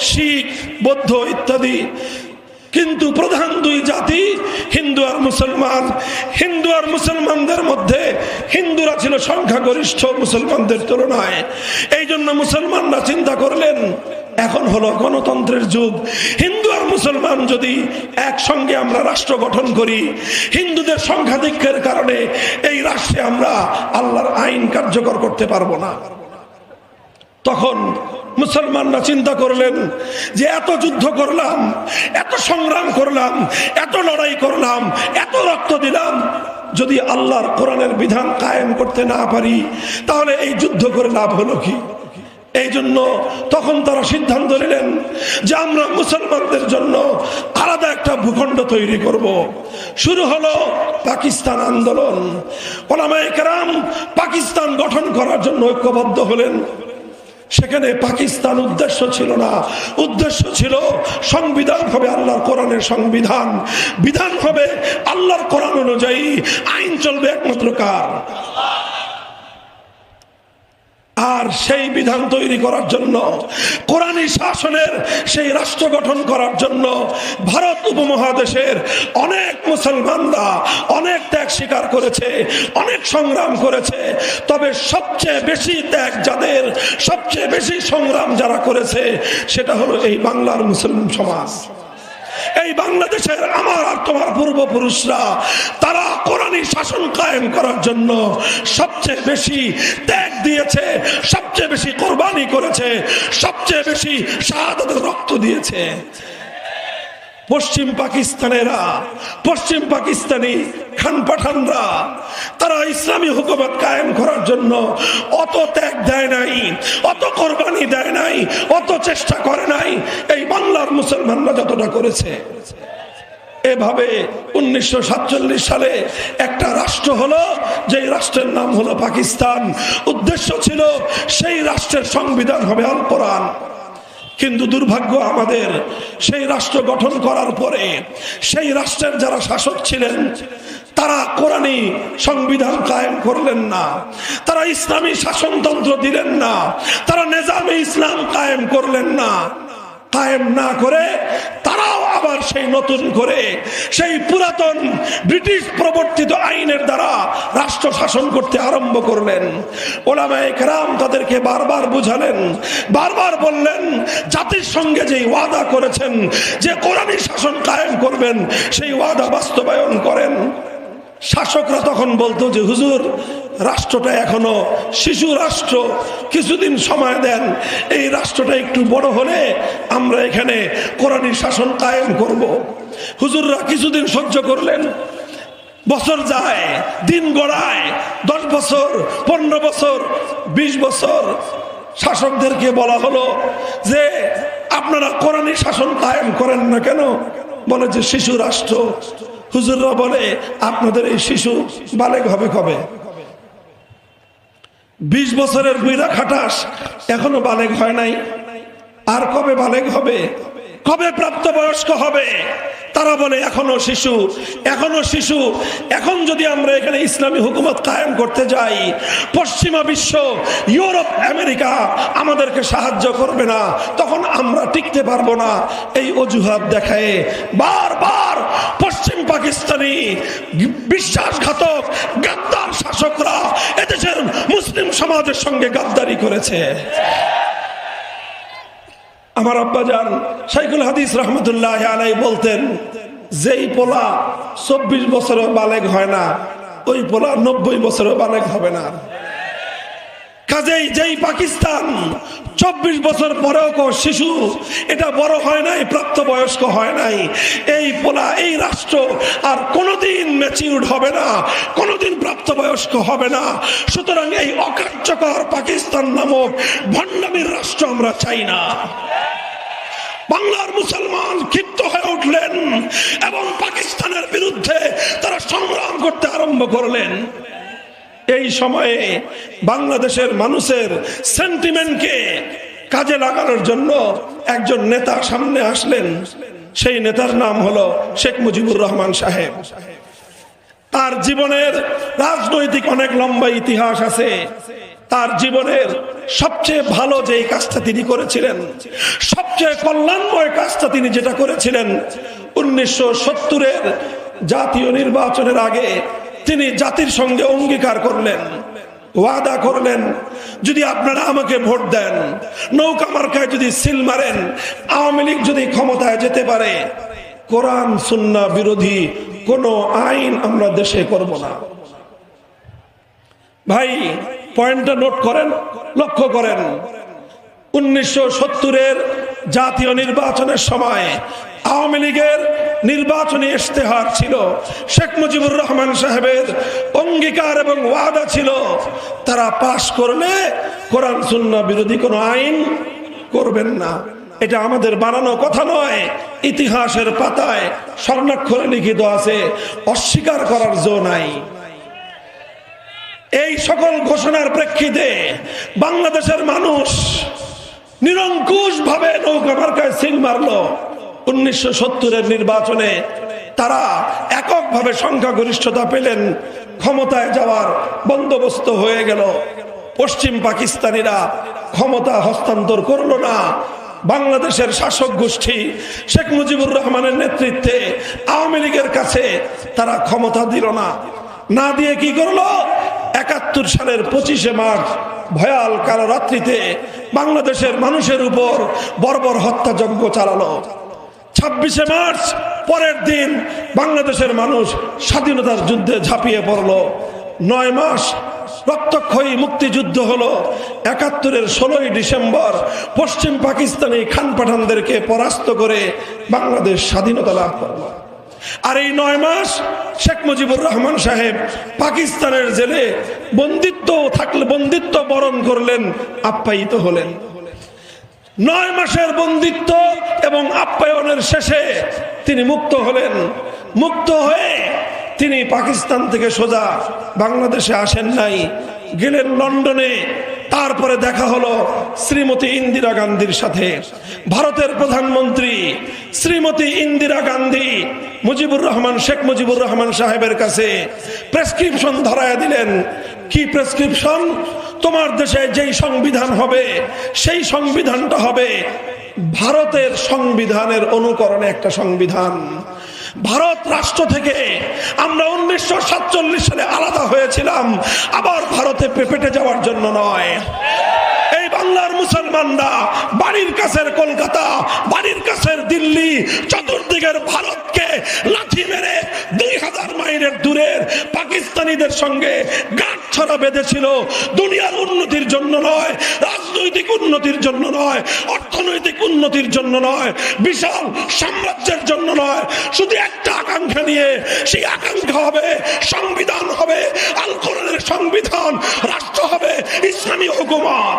শিখ, বৌদ্ধ ইত্যাদি। কিন্তু প্রধান 2 জাতি হিন্দু আর মুসলমান। হিন্দু আর মুসলমানদের মধ্যে হিন্দুরা ছিল সংখ্যাগরিষ্ঠ মুসলমানদের তুলনায়। এই জন্য মুসলমানরা চিন্তা করলেন এখন হলো গণতন্ত্রের যুগ, হিন্দু আর মুসলমান যদি একসঙ্গে আমরা রাষ্ট্র গঠন করি, হিন্দুদের সংখ্যাধিক্যের কারণে এই রাষ্ট্রে আমরা আল্লাহর আইন কার্যকর করতে পারবো না। তখন মুসলমানরা চিন্তা করলেন যে এত যুদ্ধ করলাম, এত সংগ্রাম করলাম, এত লড়াই করলাম, এত রক্ত দিলাম, যদি আল্লাহর কোরআনের বিধান কায়েম করতে না পারি তাহলে এই যুদ্ধ করে লাভ হলো কি? এই জন্য তখন তারা সিদ্ধান্ত নিলেন যে আমরা মুসলমানদের জন্য আলাদা একটা ভূখণ্ড তৈরি করব। শুরু হলো পাকিস্তান আন্দোলন। ওলামায়ে কেরাম পাকিস্তান গঠন করার জন্য ঐক্যবদ্ধ হলেন। সেখানে পাকিস্তান উদ্দেশ্য ছিল না, উদ্দেশ্য ছিল সংবিধান হবে আল্লাহর কোরআনের সংবিধান, বিধান হবে আল্লাহর কোরআন অনুযায়ী, আইন চলবে একমাত্র কার? আর সেই বিধান তৈরি করার জন্য, কোরআনী শাসনের সেই রাষ্ট্র গঠন করার জন্য ভারত উপমহাদেশের অনেক মুসলমানরা অনেক ত্যাগ স্বীকার করেছে, অনেক সংগ্রাম করেছে। তবে সবচেয়ে বেশি ত্যাগ যাদের, সবচেয়ে বেশি সংগ্রাম যারা করেছে সেটা হলো এই বাংলার মুসলিম সমাজ। এই বাংলাদেশের আমার আর তোমার পূর্বপুরুষরা তারা কোরআনী শাসন কায়েম করার জন্য সবচেয়ে বেশি ত্যাগ দিয়েছে, সবচেয়ে বেশি কোরবানি করেছে, সবচেয়ে বেশি শাহাদাতের রক্ত দিয়েছে। পশ্চিম পাকিস্তানেরা, পশ্চিম পাকিস্তানি খান পাঠানরা তারা ইসলামী হুকুমত কায়েম করার জন্য অত ত্যাগ দেয় নাই, অত কোরবানি দেয় নাই, অত চেষ্টা করে নাই এই বাংলার মুসলমানরা যতটা করেছে। এভাবে 1947 সালে একটা রাষ্ট্র হলো, যেই রাষ্ট্রের নাম হলো পাকিস্তান। উদ্দেশ্য ছিল সেই রাষ্ট্রের সংবিধান হবে আল কোরআন। কিন্তু দুর্ভাগ্য আমাদের, সেই রাষ্ট্র গঠন করার পরে সেই রাষ্ট্রের যারা শাসক ছিলেন তারা কোরআনী সংবিধান কায়েম করলেন না, তারা ইসলামী শাসনতন্ত্র দিলেন না, তারা নিজামে ইসলাম কায়েম করলেন না। কায়েম না করে তারাও আবার সেই নতুন করে সেই পুরাতন ব্রিটিশ প্রবর্তিত আইনের দ্বারা রাষ্ট্র শাসন করতে আরম্ভ করলেন। ওলামায়ে কেরাম তাদেরকে বারবার বুঝালেন, বারবার বললেন জাতির সঙ্গে যে ওয়াদা করেছেন যে কোরআনী শাসন কায়েম করবেন সেই ওয়াদা বাস্তবায়ন করেন। শাসকরা তখন বলতো যে হুজুর, রাষ্ট্রটা এখনো শিশু রাষ্ট্র, কিছুদিন সময় দেন, এই রাষ্ট্রটা একটু বড় হলে আমরা এখানে কোরআনী শাসন কায়েম করব। হুজুররা কিছুদিন সহ্য করলেন, বছর যায়, দিন গড়ায়, 10 বছর, 15 বছর, 20 বছর। শাসকদেরকে বলা হলো যে আপনারা কোরআনী শাসন কায়েম করেন না কেন? বলে যে শিশু রাষ্ট্র। হুজুররা বলে আপনাদের এই শিশু বালেগ হবে কবে? 20 বছরের বুইড়া খাটাস এখনো বালেগ হয় নাই, আর কবে বালেগ হবে? কবে প্রাপ্তবয়স্ক হবে? তারা বলে এখনো শিশু, এখনো শিশু। এখন যদি আমরা এখানে ইসলামী হুকুমত কায়েম করতে যাই, পশ্চিমা বিশ্ব, ইউরোপ, আমেরিকা আমাদেরকে সাহায্য করবে না, তখন আমরা টিকতে পারবো না। এই অজুহাত দেখায় বারবার পশ্চিম পাকিস্তানি বিশ্বাসঘাতক গাদ্দার শাসকরা এদেশের মুসলিম সমাজের সঙ্গে গাদ্দারি করেছে। আমার আব্বাজান শাইখুল হাদিস রহমতুল্লাহ আলাইহি বলতেন, যেই পোলা 24 বছরও বালেগ হয় না, ওই পোলা 90 বছরও বালেগ হবে না। কাজেই যেই পাকিস্তান 24 বছর পরেও শিশু, এটা বড় হয় নাই, প্রাপ্তবয়স্ক হয় নাই, এই পোলা, এই রাষ্ট্র আর কোনোদিন ম্যাচিউরড হবে না, কোনোদিন প্রাপ্তবয়স্ক হবে না। সুতরাং এই অকার্যকর পাকিস্তান নামক ভণ্ডামির রাষ্ট্র আমরা চাই না। বাংলার মুসলমান ক্ষিপ্ত হয়ে উঠলেন এবং পাকিস্তানের বিরুদ্ধে তারা সংগ্রাম করতে আরম্ভ করলেন। এই সময়ে বাংলাদেশের মানুষের সেন্টিমেন্টকে কাজে লাগানোর জন্য একজন নেতা সামনে আসলেন। সেই নেতার নাম হলো শেখ মুজিবুর রহমান সাহেব। তার জীবনের রাজনৈতিক অনেক লম্বা ইতিহাস আছে। তার জীবনের সবচেয়ে ভালো যে কাজটা তিনি করেছিলেন, সবচেয়ে কল্যাণময় কাজটা তিনি যেটা করেছিলেন, 1970-এর জাতীয় নির্বাচনের আগে তিনি জাতির সঙ্গে অঙ্গীকার করলেন, ওয়াদা করলেন, যদি আপনারা আমাকে ভোট দেন, নৌকা মার্কায় যদি সিল মারেন, আওয়ামী লীগ যদি ক্ষমতায় যেতে পারে, কোরআন সুন্নাহ বিরোধী কোন আইন আমরা দেশে করব না। ভাই পয়েন্টটা নোট করেন, লক্ষ্য করেন। 1970-এর জাতীয় নির্বাচনের সময় আওয়ামী লীগের নির্বাচনী ইশতেহার ছিল, শেখ মুজিবুর রহমান সাহেবের অঙ্গীকার এবং ওয়াদা ছিল, তারা পাশ করলে কোরআন সুন্নাহ বিরোধী কোনো আইন করবেন না। এটা আমাদের বানানো কথা নয়, ইতিহাসের পাতায় স্বর্ণাক্ষরে লিখিত আছে, অস্বীকার করার জো নাই। এই সকল ঘোষণার প্রেক্ষিতে বাংলাদেশের মানুষ নিরঙ্কুশ ভাবে নৌকা মার্কায় সিল মারলো। 1970-এর নির্বাচনে তারা এককভাবে সংখ্যাগরিষ্ঠতা পেলেন, ক্ষমতায় যাওয়ার বন্দোবস্ত হয়ে গেল। পশ্চিম পাকিস্তানিরা ক্ষমতা হস্তান্তর করলো না। বাংলাদেশের শাসক গোষ্ঠী শেখ মুজিবুর রহমানের নেতৃত্বে আওয়ামী লীগের কাছে তারা ক্ষমতা দিল না। না দিয়ে কি করলো? 71 সালের 25শে মার্চ ভয়াল কালো রাত্রিতে বাংলাদেশের মানুষের উপর বর্বর হত্যাযজ্ঞ চালালো। 26শে মার্চ পরের দিন বাংলাদেশের মানুষ স্বাধীনতার যুদ্ধে ঝাঁপিয়ে পড়লো। 9 মাস রক্তক্ষয়ী মুক্তিযুদ্ধ হলো। 71-এর 16ই ডিসেম্বর পশ্চিম পাকিস্তানি খান পাঠানদেরকে পরাস্ত করে বাংলাদেশ স্বাধীনতা লাভ করলো। আর এই 9 মাস শেখ মুজিবুর রহমান সাহেব পাকিস্তানের জেলে বন্দিত্ব বরণ করলেন, আপ্যায়িত হলেন। 9 মাসের বন্দিত্ব এবং আপ্যায়নের শেষে তিনি মুক্ত হলেন। মুক্ত হয়ে তিনি পাকিস্তান থেকে সোজা বাংলাদেশে আসেন নাই, গেলেন লন্ডনে। তারপরে দেখা হলো শ্রীমতী ইন্দিরা গান্ধীর সাথে। ভারতের প্রধানমন্ত্রী শ্রীমতী ইন্দিরা গান্ধী শেখ মুজিবুর রহমান সাহেবের কাছে প্রেসক্রিপশন ধরায় দিলেন। কি প্রেসক্রিপশন? তোমার দেশে যেই সংবিধান হবে সেই সংবিধানটা হবে ভারতের সংবিধানের অনুকরণে একটা সংবিধান। ভারত রাষ্ট্র থেকে আমরা 1947 সালে আলাদা হয়েছিলাম, আবার ভারতে পেপেটে যাওয়ার জন্য নয়। এই বাংলার মুসলমানরা বাড়ির কাছের কলকাতা, বাড়ির কাছের দিল্লি, চতুর্দিকের ভারতকে লাঠি মেরে 2000 মাইলের দূরের পাকিস্তানিদের সঙ্গে গাঁটছড়া বেঁধেছিল। দুনিয়ার উন্নতির জন্য নয়, রাজনৈতিক রাজনৈতিক উন্নতির জন্য নয়, অর্থনৈতিক উন্নতির জন্য নয়, বিশাল সাম্রাজ্যের জন্য নয়, শুধু একটা আকাঙ্ক্ষা নিয়ে। সেই আকাঙ্ক্ষা হবে সংবিধান হবে আল কোরআনের সংবিধান, রাষ্ট্র হবে ইসলামী হুকুমত।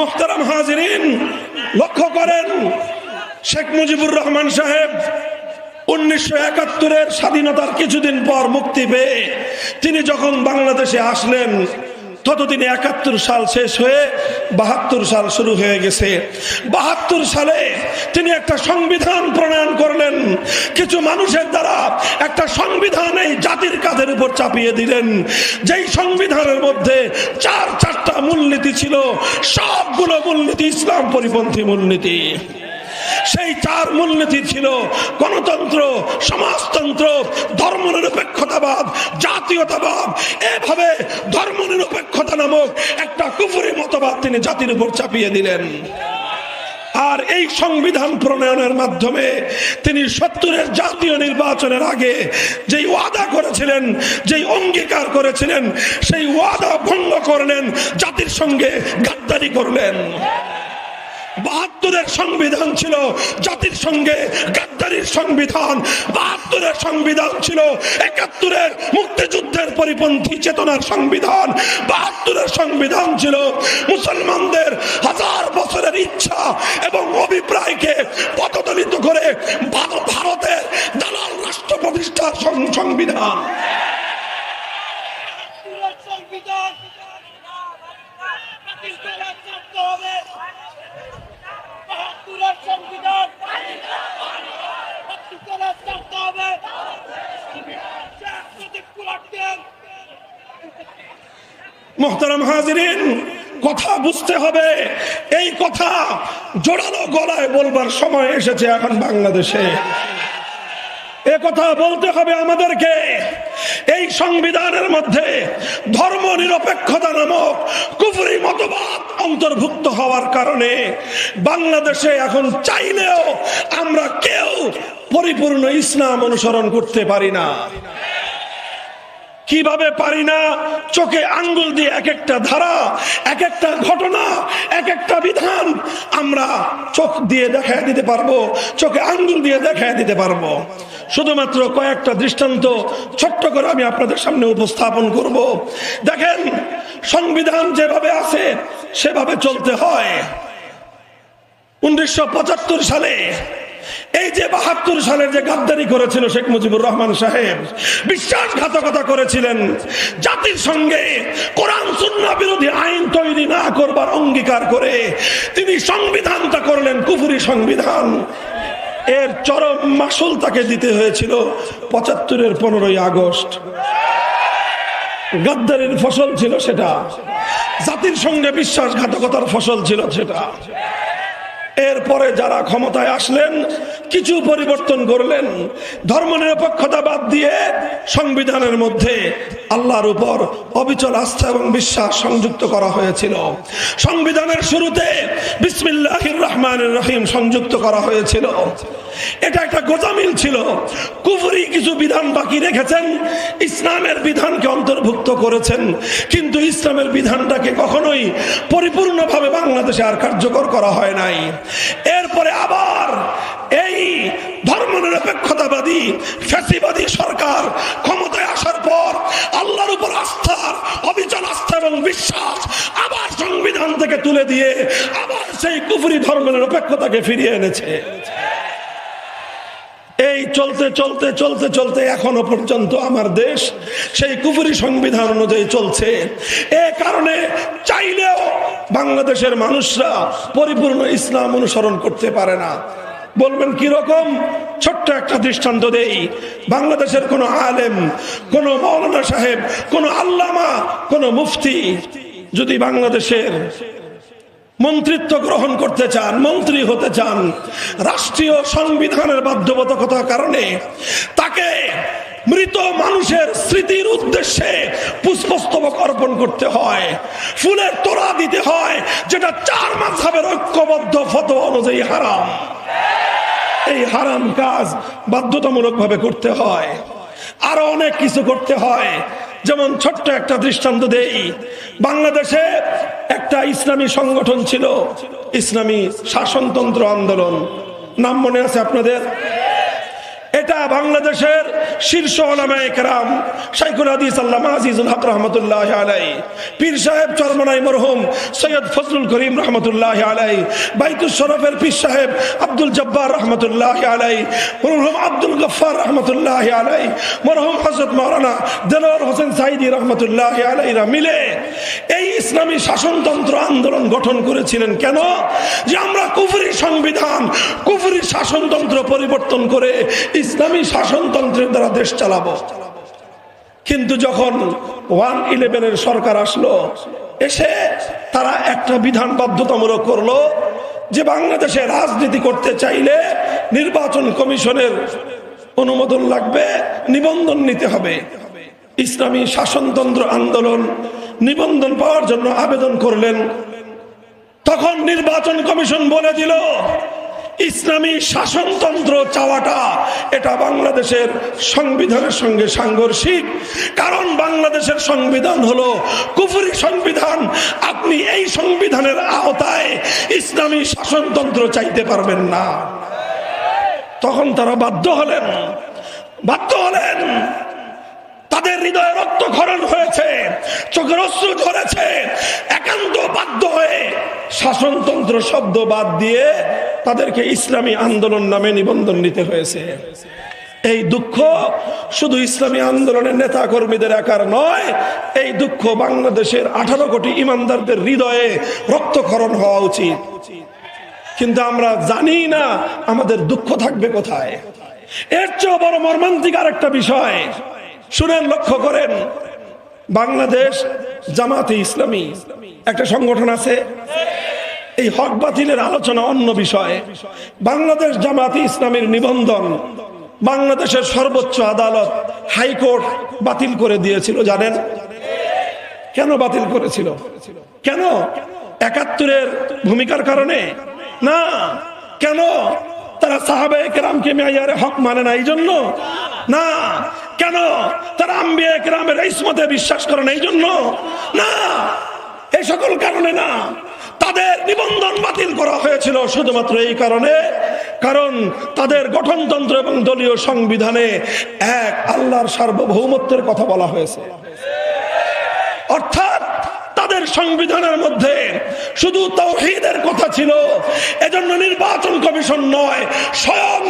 মুহতারাম হাজিরিন, লক্ষ্য করেন, শেখ মুজিবুর রহমান সাহেব 1971-এর স্বাধীনতার কিছুদিন পর মুক্তি পেয়ে তিনি যখন বাংলাদেশে আসলেন, ততদিনে 71 সাল শেষ হয়ে 72 সাল শুরু হয়ে গেছে। 72 সালে তিনি একটা সংবিধান প্রণয়ন করলেন। কিছু মানুষের দ্বারা একটা সংবিধান এই জাতির কাঁধের উপর চাপিয়ে দিলেন, যেই সংবিধানের মধ্যে চারটা মূলনীতি ছিল, সবগুলো মূলনীতি ইসলাম পরিপন্থী মূলনীতি। সেই 4 মূলনীতি ছিল গণতন্ত্র, সমাজতন্ত্র, ধর্মনিরপেক্ষতাবাদ, জাতীয়তাবাদ। এভাবে ধর্মনিরপেক্ষতা নামক একটা কুফরি মতবাদ তিনি জাতির উপর চাপিয়ে দিলেন। আর এই সংবিধান প্রণয়নের মাধ্যমে তিনি 70-এর জাতীয় নির্বাচনের আগে যেই ওয়াদা করেছিলেন, যেই অঙ্গীকার করেছিলেন, সেই ওয়াদা ভঙ্গ করলেন, জাতির সঙ্গে গাদ্দারি করলেন। 72-এর সংবিধান ছিল জাতির সঙ্গে গাদ্দারির সংবিধান। 72-এর সংবিধান ছিল 71-এর মুক্তিযুদ্ধের পরিপন্থী চেতনার সংবিধান। 72-এর সংবিধান ছিল মুসলমানদের 1000 বছরের ইচ্ছা এবং অভিপ্রায়কে পদদলিত করে ভারতের দালাল রাষ্ট্র প্রতিষ্ঠার সংবিধান। মুহতারাম হাজিরিন, কথা বুঝতে হবে। এই কথা জোরালো গলায় বলবার সময় এসেছে এখন বাংলাদেশে। এ কথা বলতে হবে আমাদেরকে। এই সংবিধানের মধ্যে ধর্ম নিরপেক্ষতা নামক কুফরি মতবাদ অন্তর্ভুক্ত হওয়ার কারণে বাংলাদেশে এখন চাইলেও আমরা কেউ পরিপূর্ণ ইসলাম অনুসরণ করতে পারি না। কিভাবে পারি না? চোখে আঙ্গুল দিয়ে এক একটা ধারা, এক একটা ঘটনা, এক একটা বিধান আমরা চোখ দিয়ে দেখায় দিতে পারবো, চোখে আঙ্গুল দিয়ে দেখায় দিতে পারবো। শুধুমাত্র কয়েকটা দৃষ্টান্ত ছোট্ট করে আমি আপনাদের সামনে উপস্থাপন করব। দেখেন, সংবিধান যেভাবে আছে সেভাবে চলতে হয়। 1975 সালে এই যে 72 সালের যে গাদ্দারি করেছিল শেখ মুজিবুর রহমান সাহেব, বিশ্বাসঘাতকতা করেছিলেন, জাতির সঙ্গে কোরআন সুন্নাহ বিরোধী আইন তৈরি না করবার অঙ্গীকার করে তিনি সংবিধানটা করলেন কুফরি সংবিধান। এর চরম মাসুল তাকে দিতে হয়েছিল 75-এর 15ই আগস্ট। গাদ্দারির ফসল ছিল সেটা, জাতির সঙ্গে বিশ্বাসঘাতকতার ফসল ছিল সেটা। এরপরে যারা ক্ষমতায় আসলেন কিছু পরিবর্তন করলেন, ধর্মনিরপেক্ষতা বাদ দিয়ে সংবিধানের মধ্যে আল্লাহর উপর অবিচল আস্থা এবং বিশ্বাস সংযুক্ত করা হয়েছিল। সংবিধানের শুরুতে বিসমিল্লাহির রহমানির রহিম সংযুক্ত করা হয়েছিল। এটা একটা গোজামিল ছিল। কুফরি কিছু বিধান বাকি রেখেছেন, ইসলামের বিধানকে অন্তর্ভুক্ত করেছেন, কিন্তু ইসলামের বিধানটাকে কখনোই পরিপূর্ণভাবে বাংলাদেশে আর কার্যকর করা হয় নাই। এরপরে আবার এই ধর্মনিরপেক্ষতাবাদী ফ্যাসিবাদী সরকার ক্ষমতায় আসার পর আল্লাহর উপর আস্থার অবিচল আস্থা এবং বিশ্বাস আবার সংবিধান থেকে তুলে দিয়ে আবার সেই কুফরি ধর্মনিরপেক্ষতাকে ফিরিয়ে এনেছে। এই চলতে চলতে চলতে চলতে এখনো পর্যন্ত আমার দেশ সেই কুফরি সংবিধান অনুযায়ী চলছে। এ কারণে চাইলেও বাংলাদেশের মানুষরা পরিপূর্ণ ইসলাম অনুসরণ করতে পারে না। বলবেন কি রকম? ছোট্ট একটা দৃষ্টান্ত দেই। বাংলাদেশের কোন আলেম, কোন মাওলানা সাহেব, কোন আল্লামা, কোন মুফতি যদি বাংলাদেশের মন্ত্রিত্ব গ্রহণ করতে চান, মন্ত্রী হতে চান, রাষ্ট্রীয় সংবিধানের বাধ্যবাধকতার কারণে তাকে মৃত মানুষের স্মৃতির উদ্দেশ্যে পুষ্পস্তবক অর্পণ করতে হয়, ফুলের তোড়া দিতে হয়, যেটা 4 মাযহাবের ঐক্যবদ্ধ ফতোয়া অনুযায়ী হারাম। এই হারাম কাজ বাধ্যতামূলক ভাবে করতে হয়। আরো অনেক কিছু করতে হয়, যেমন ছোট্ট একটা দৃষ্টান্ত দেই। বাংলাদেশে একটা ইসলামী সংগঠন ছিল, ইসলামী শাসনতন্ত্র আন্দোলন, নাম মনে আছে আপনাদের? এটা বাংলাদেশের শীর্ষ উলামায়ে কেরাম শাইখুল হাদিস আল্লামা আজিজুল হক রহমতুল্লাহ আলাইহি, পীর সাহেব চরমনাই মরহুম সৈয়দ ফজলুল করিম রহমতুল্লাহ আলাইহি, বাইতুল শরফের পীর সাহেব আব্দুল জব্বার রহমতুল্লাহ আলাইহি, মরহুম আব্দুল গফফার রহমতুল্লাহ আলাইহি, মরহুম হযরত মাওলানা দেলোয়ার হোসেন সাইদি রহমতুল্লাহ আলাইহিরা মিলে এই ইসলামী শাসনতন্ত্র আন্দোলন গঠন করেছিলেন। কেন? যে আমরা কুফরি সংবিধান, কুফরি শাসনতন্ত্র পরিবর্তন করে ইসলামী শাসনতন্ত্রের দ্বারা দেশ চালাবো। কিন্তু যখন 111 সরকার আসলো, এসে তারা একটা বিধান বাধ্যতামূলক করলো যে বাংলাদেশে রাজনীতি করতে চাইলে নির্বাচন কমিশনের অনুমোদন লাগবে, নিবন্ধন নিতে হবে। ইসলামী শাসনতন্ত্র আন্দোলন নিবন্ধন পাওয়ার জন্য আবেদন করলেন। তখন নির্বাচন কমিশন বলে দিল, ইসলামী শাসনতন্ত্র চাওয়াটা এটা বাংলাদেশের সংবিধানের সঙ্গে সাংঘর্ষিক, কারণ বাংলাদেশের সংবিধান হলো কুফরি সংবিধান। আপনি এই সংবিধানের আওতায় ইসলামী শাসনতন্ত্র চাইতে পারবেন না। তখন তারা বাধ্য হলেন। তাদের হৃদয়ে রক্তক্ষরণ হয়েছে, চোখের অশ্রু ঝরেছে, একান্ত বাধ্য হয়ে শাসনতন্ত্র শব্দ বাদ দিয়ে তাদেরকে ইসলামী আন্দোলন নামে নিবন্ধন নিতে হয়েছে। এই দুঃখ শুধু ইসলামী আন্দোলনের নেতা কর্মীদের একার নয়, এই দুঃখ বাংলাদেশের 18 কোটি ইমানদারদের হৃদয়ে রক্তক্ষরণ হওয়া উচিত। কিন্তু আমরা জানি না আমাদের দুঃখ থাকবে কোথায়। এর চেয়ে বড় মর্মান্তিক আরেকটা বিষয় শুনেন, লক্ষ্য করেন। বাংলাদেশ জামাতে ইসলামী একটা সংগঠন আছে। এই হক বাতিলের আলোচনা অন্য বিষয়। বাংলাদেশ জামাতে ইসলামীর নিবন্ধন বাংলাদেশের সর্বোচ্চ আদালত হাইকোর্ট বাতিল করে দিয়েছিল। জানেন কেন বাতিল করেছিল? কেন? 71-এর ভূমিকার কারণে না। কেন? তারা সাহাবায়ে কেরামকে মেয়ারে হক মানে না এই জন্য না। কেন? তারা আম্বিয়া কেরামের ইসমতে বিশ্বাস করে না এই জন্য না। এই সকল কারণে না, তাদের নিবন্ধন বাতিল করা হয়েছিল শুধুমাত্র এই কারণে, কারণ তাদের গঠনতন্ত্র এবং দলীয় সংবিধানে এক আল্লাহর সার্বভৌমত্বের কথা বলা হয়েছে। অর্থাৎ তাদের সংবিধানের মধ্যে শুধু তাওহীদের কথা ছিল। এজন্য নির্বাচন কমিশন নয়, স্বয়ং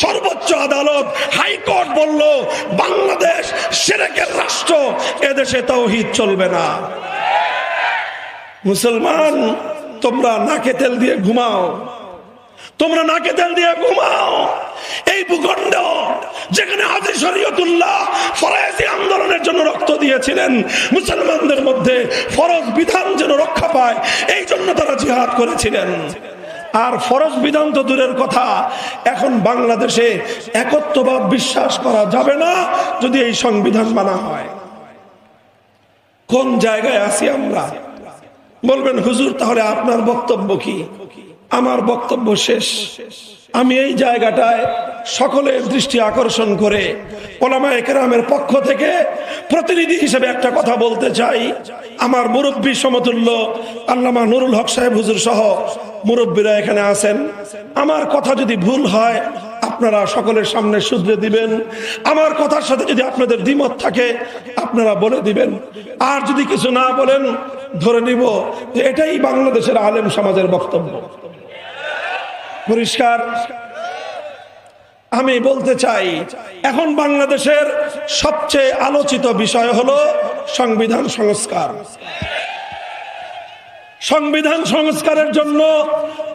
সর্বোচ্চ আদালত হাইকোর্ট বলল বাংলাদেশ শিরকের রাষ্ট্র, এদেশে তাওহীদ চলবে না। মুসলমান, তোমরা নাকে তেল দিয়ে ঘুমাও, তোমরা নাকে তেল দিয়ে ঘুমাও। এই ভূখণ্ড যেখানে হাজী শরীয়তুল্লাহ ফরায়েজি আন্দোলনের জন্য রক্ত দিয়েছিলেন, মুসলমানদের মধ্যে ফরজ বিধান যেন রক্ষা পায় এই জন্য তারা জিহাদ করেছিলেন। আর ফরজ বিধান তো দূরের কথা, এখন বাংলাদেশে একত্ববাদ বিশ্বাস করা যাবে না যদি এই সংবিধান মানা হয়। কোন জায়গায় আছি আমরা? বলবেন হুজুর তাহলে আপনার বক্তব্য কি? আমার বক্তব্য শেষ। আমি এই জায়গাটায় সকলের দৃষ্টি আকর্ষণ করে উলামায়ে কেরামের পক্ষ থেকে প্রতিনিধি হিসেবে একটা কথা বলতে চাই। আমার মুরব্বী সমতুল্য আল্লামা নুরুল হক সাহেব হুজুর সহ মুরব্বীরা এখানে আছেন। আমার কথা যদি ভুল হয় আপনারা সকলের সামনে শুধরে দিবেন। আমার কথার সাথে যদি আপনাদের দ্বিমত থাকে আপনারা বলে দিবেন। আর যদি কিছু না বলেন ধরে নিব যে এটাই বাংলাদেশের আলেম সমাজের বক্তব্য। পরিষ্কার? আমি বলতে চাই, এখন বাংলাদেশের সবচেয়ে আলোচিত বিষয় হলো সংবিধান সংস্কার। সংবিধান সংস্কারের জন্য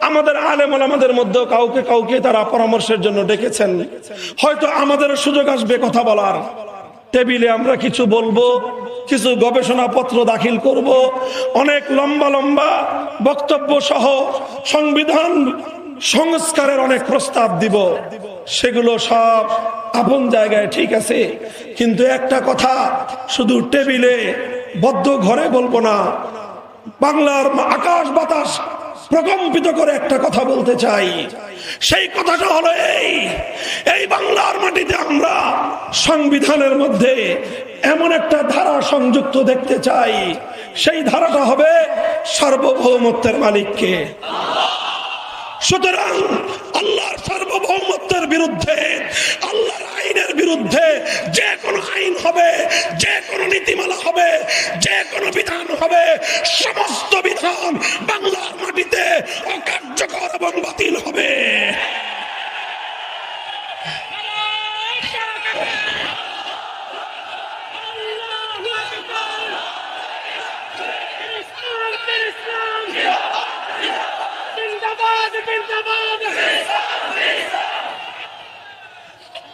আমাদের আলেম ওলামাদের মধ্যে কাউকে কাউকে তারা পরামর্শের জন্য ডেকেছেন। হয়তো আমাদের সুযোগ আসবে কথা বলার, টেবিলে আমরা কিছু বলবো, কিছু গবেষণাপত্র দাখিল করব, অনেক লম্বা লম্বা বক্তব্য সহ সংবিধান সংস্কারের অনেক প্রস্তাব দিব। সেগুলো সব আপন জায়গায় ঠিক আছে, কিন্তু একটা কথা শুধু টেবিলে বদ্ধ ঘরে বলবো না, বাংলার আকাশ বাতাস প্রকম্পিত করে একটা কথা বলতে চাই। সেই কথাটা হলো এই বাংলার মাটিতে আমরা সংবিধানের মধ্যে এমন একটা ধারা সংযুক্ত দেখতে চাই, সেই ধারাটা হবে সার্বভৌমত্বের মালিককে। সুতরাং আল্লাহর সার্বভৌমত্বের বিরুদ্ধে, আল্লাহর আইনের বিরুদ্ধে যে কোনো আইন হবে, যে কোনো নীতিমালা হবে, যে কোনো বিধান হবে, সমস্ত বিধান বাংলার মাটিতে অকার্যকর এবং বাতিল হবে।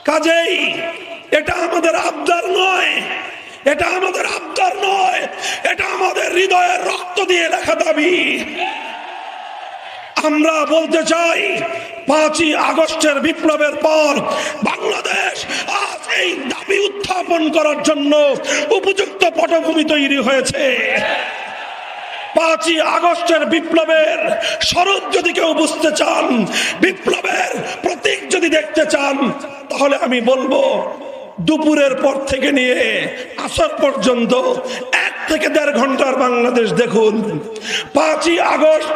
কাজেই এটা আমাদের আবদার নয়, এটা আমাদের আবদার নয়, এটা আমাদের হৃদয়ের রক্ত দিয়ে লেখা দাবি। আমরা বলতে চাই 5ই আগস্টের বিপ্লবের পর বাংলাদেশ আজ এই দাবি উত্থাপন করার জন্য উপযুক্ত পটভূমি তৈরি হয়েছে। 5ই আগস্টের বিপ্লবের স্বরূপ যদি কেউ বুঝতে চান, বিপ্লবের প্রতীক যদি দেখতে চান, তাহলে আমি বলবো দুপুরের পর থেকে নিয়ে আসর পর্যন্ত 1 থেকে 1.5 ঘন্টার বাংলাদেশ দেখুন। 5ই আগস্ট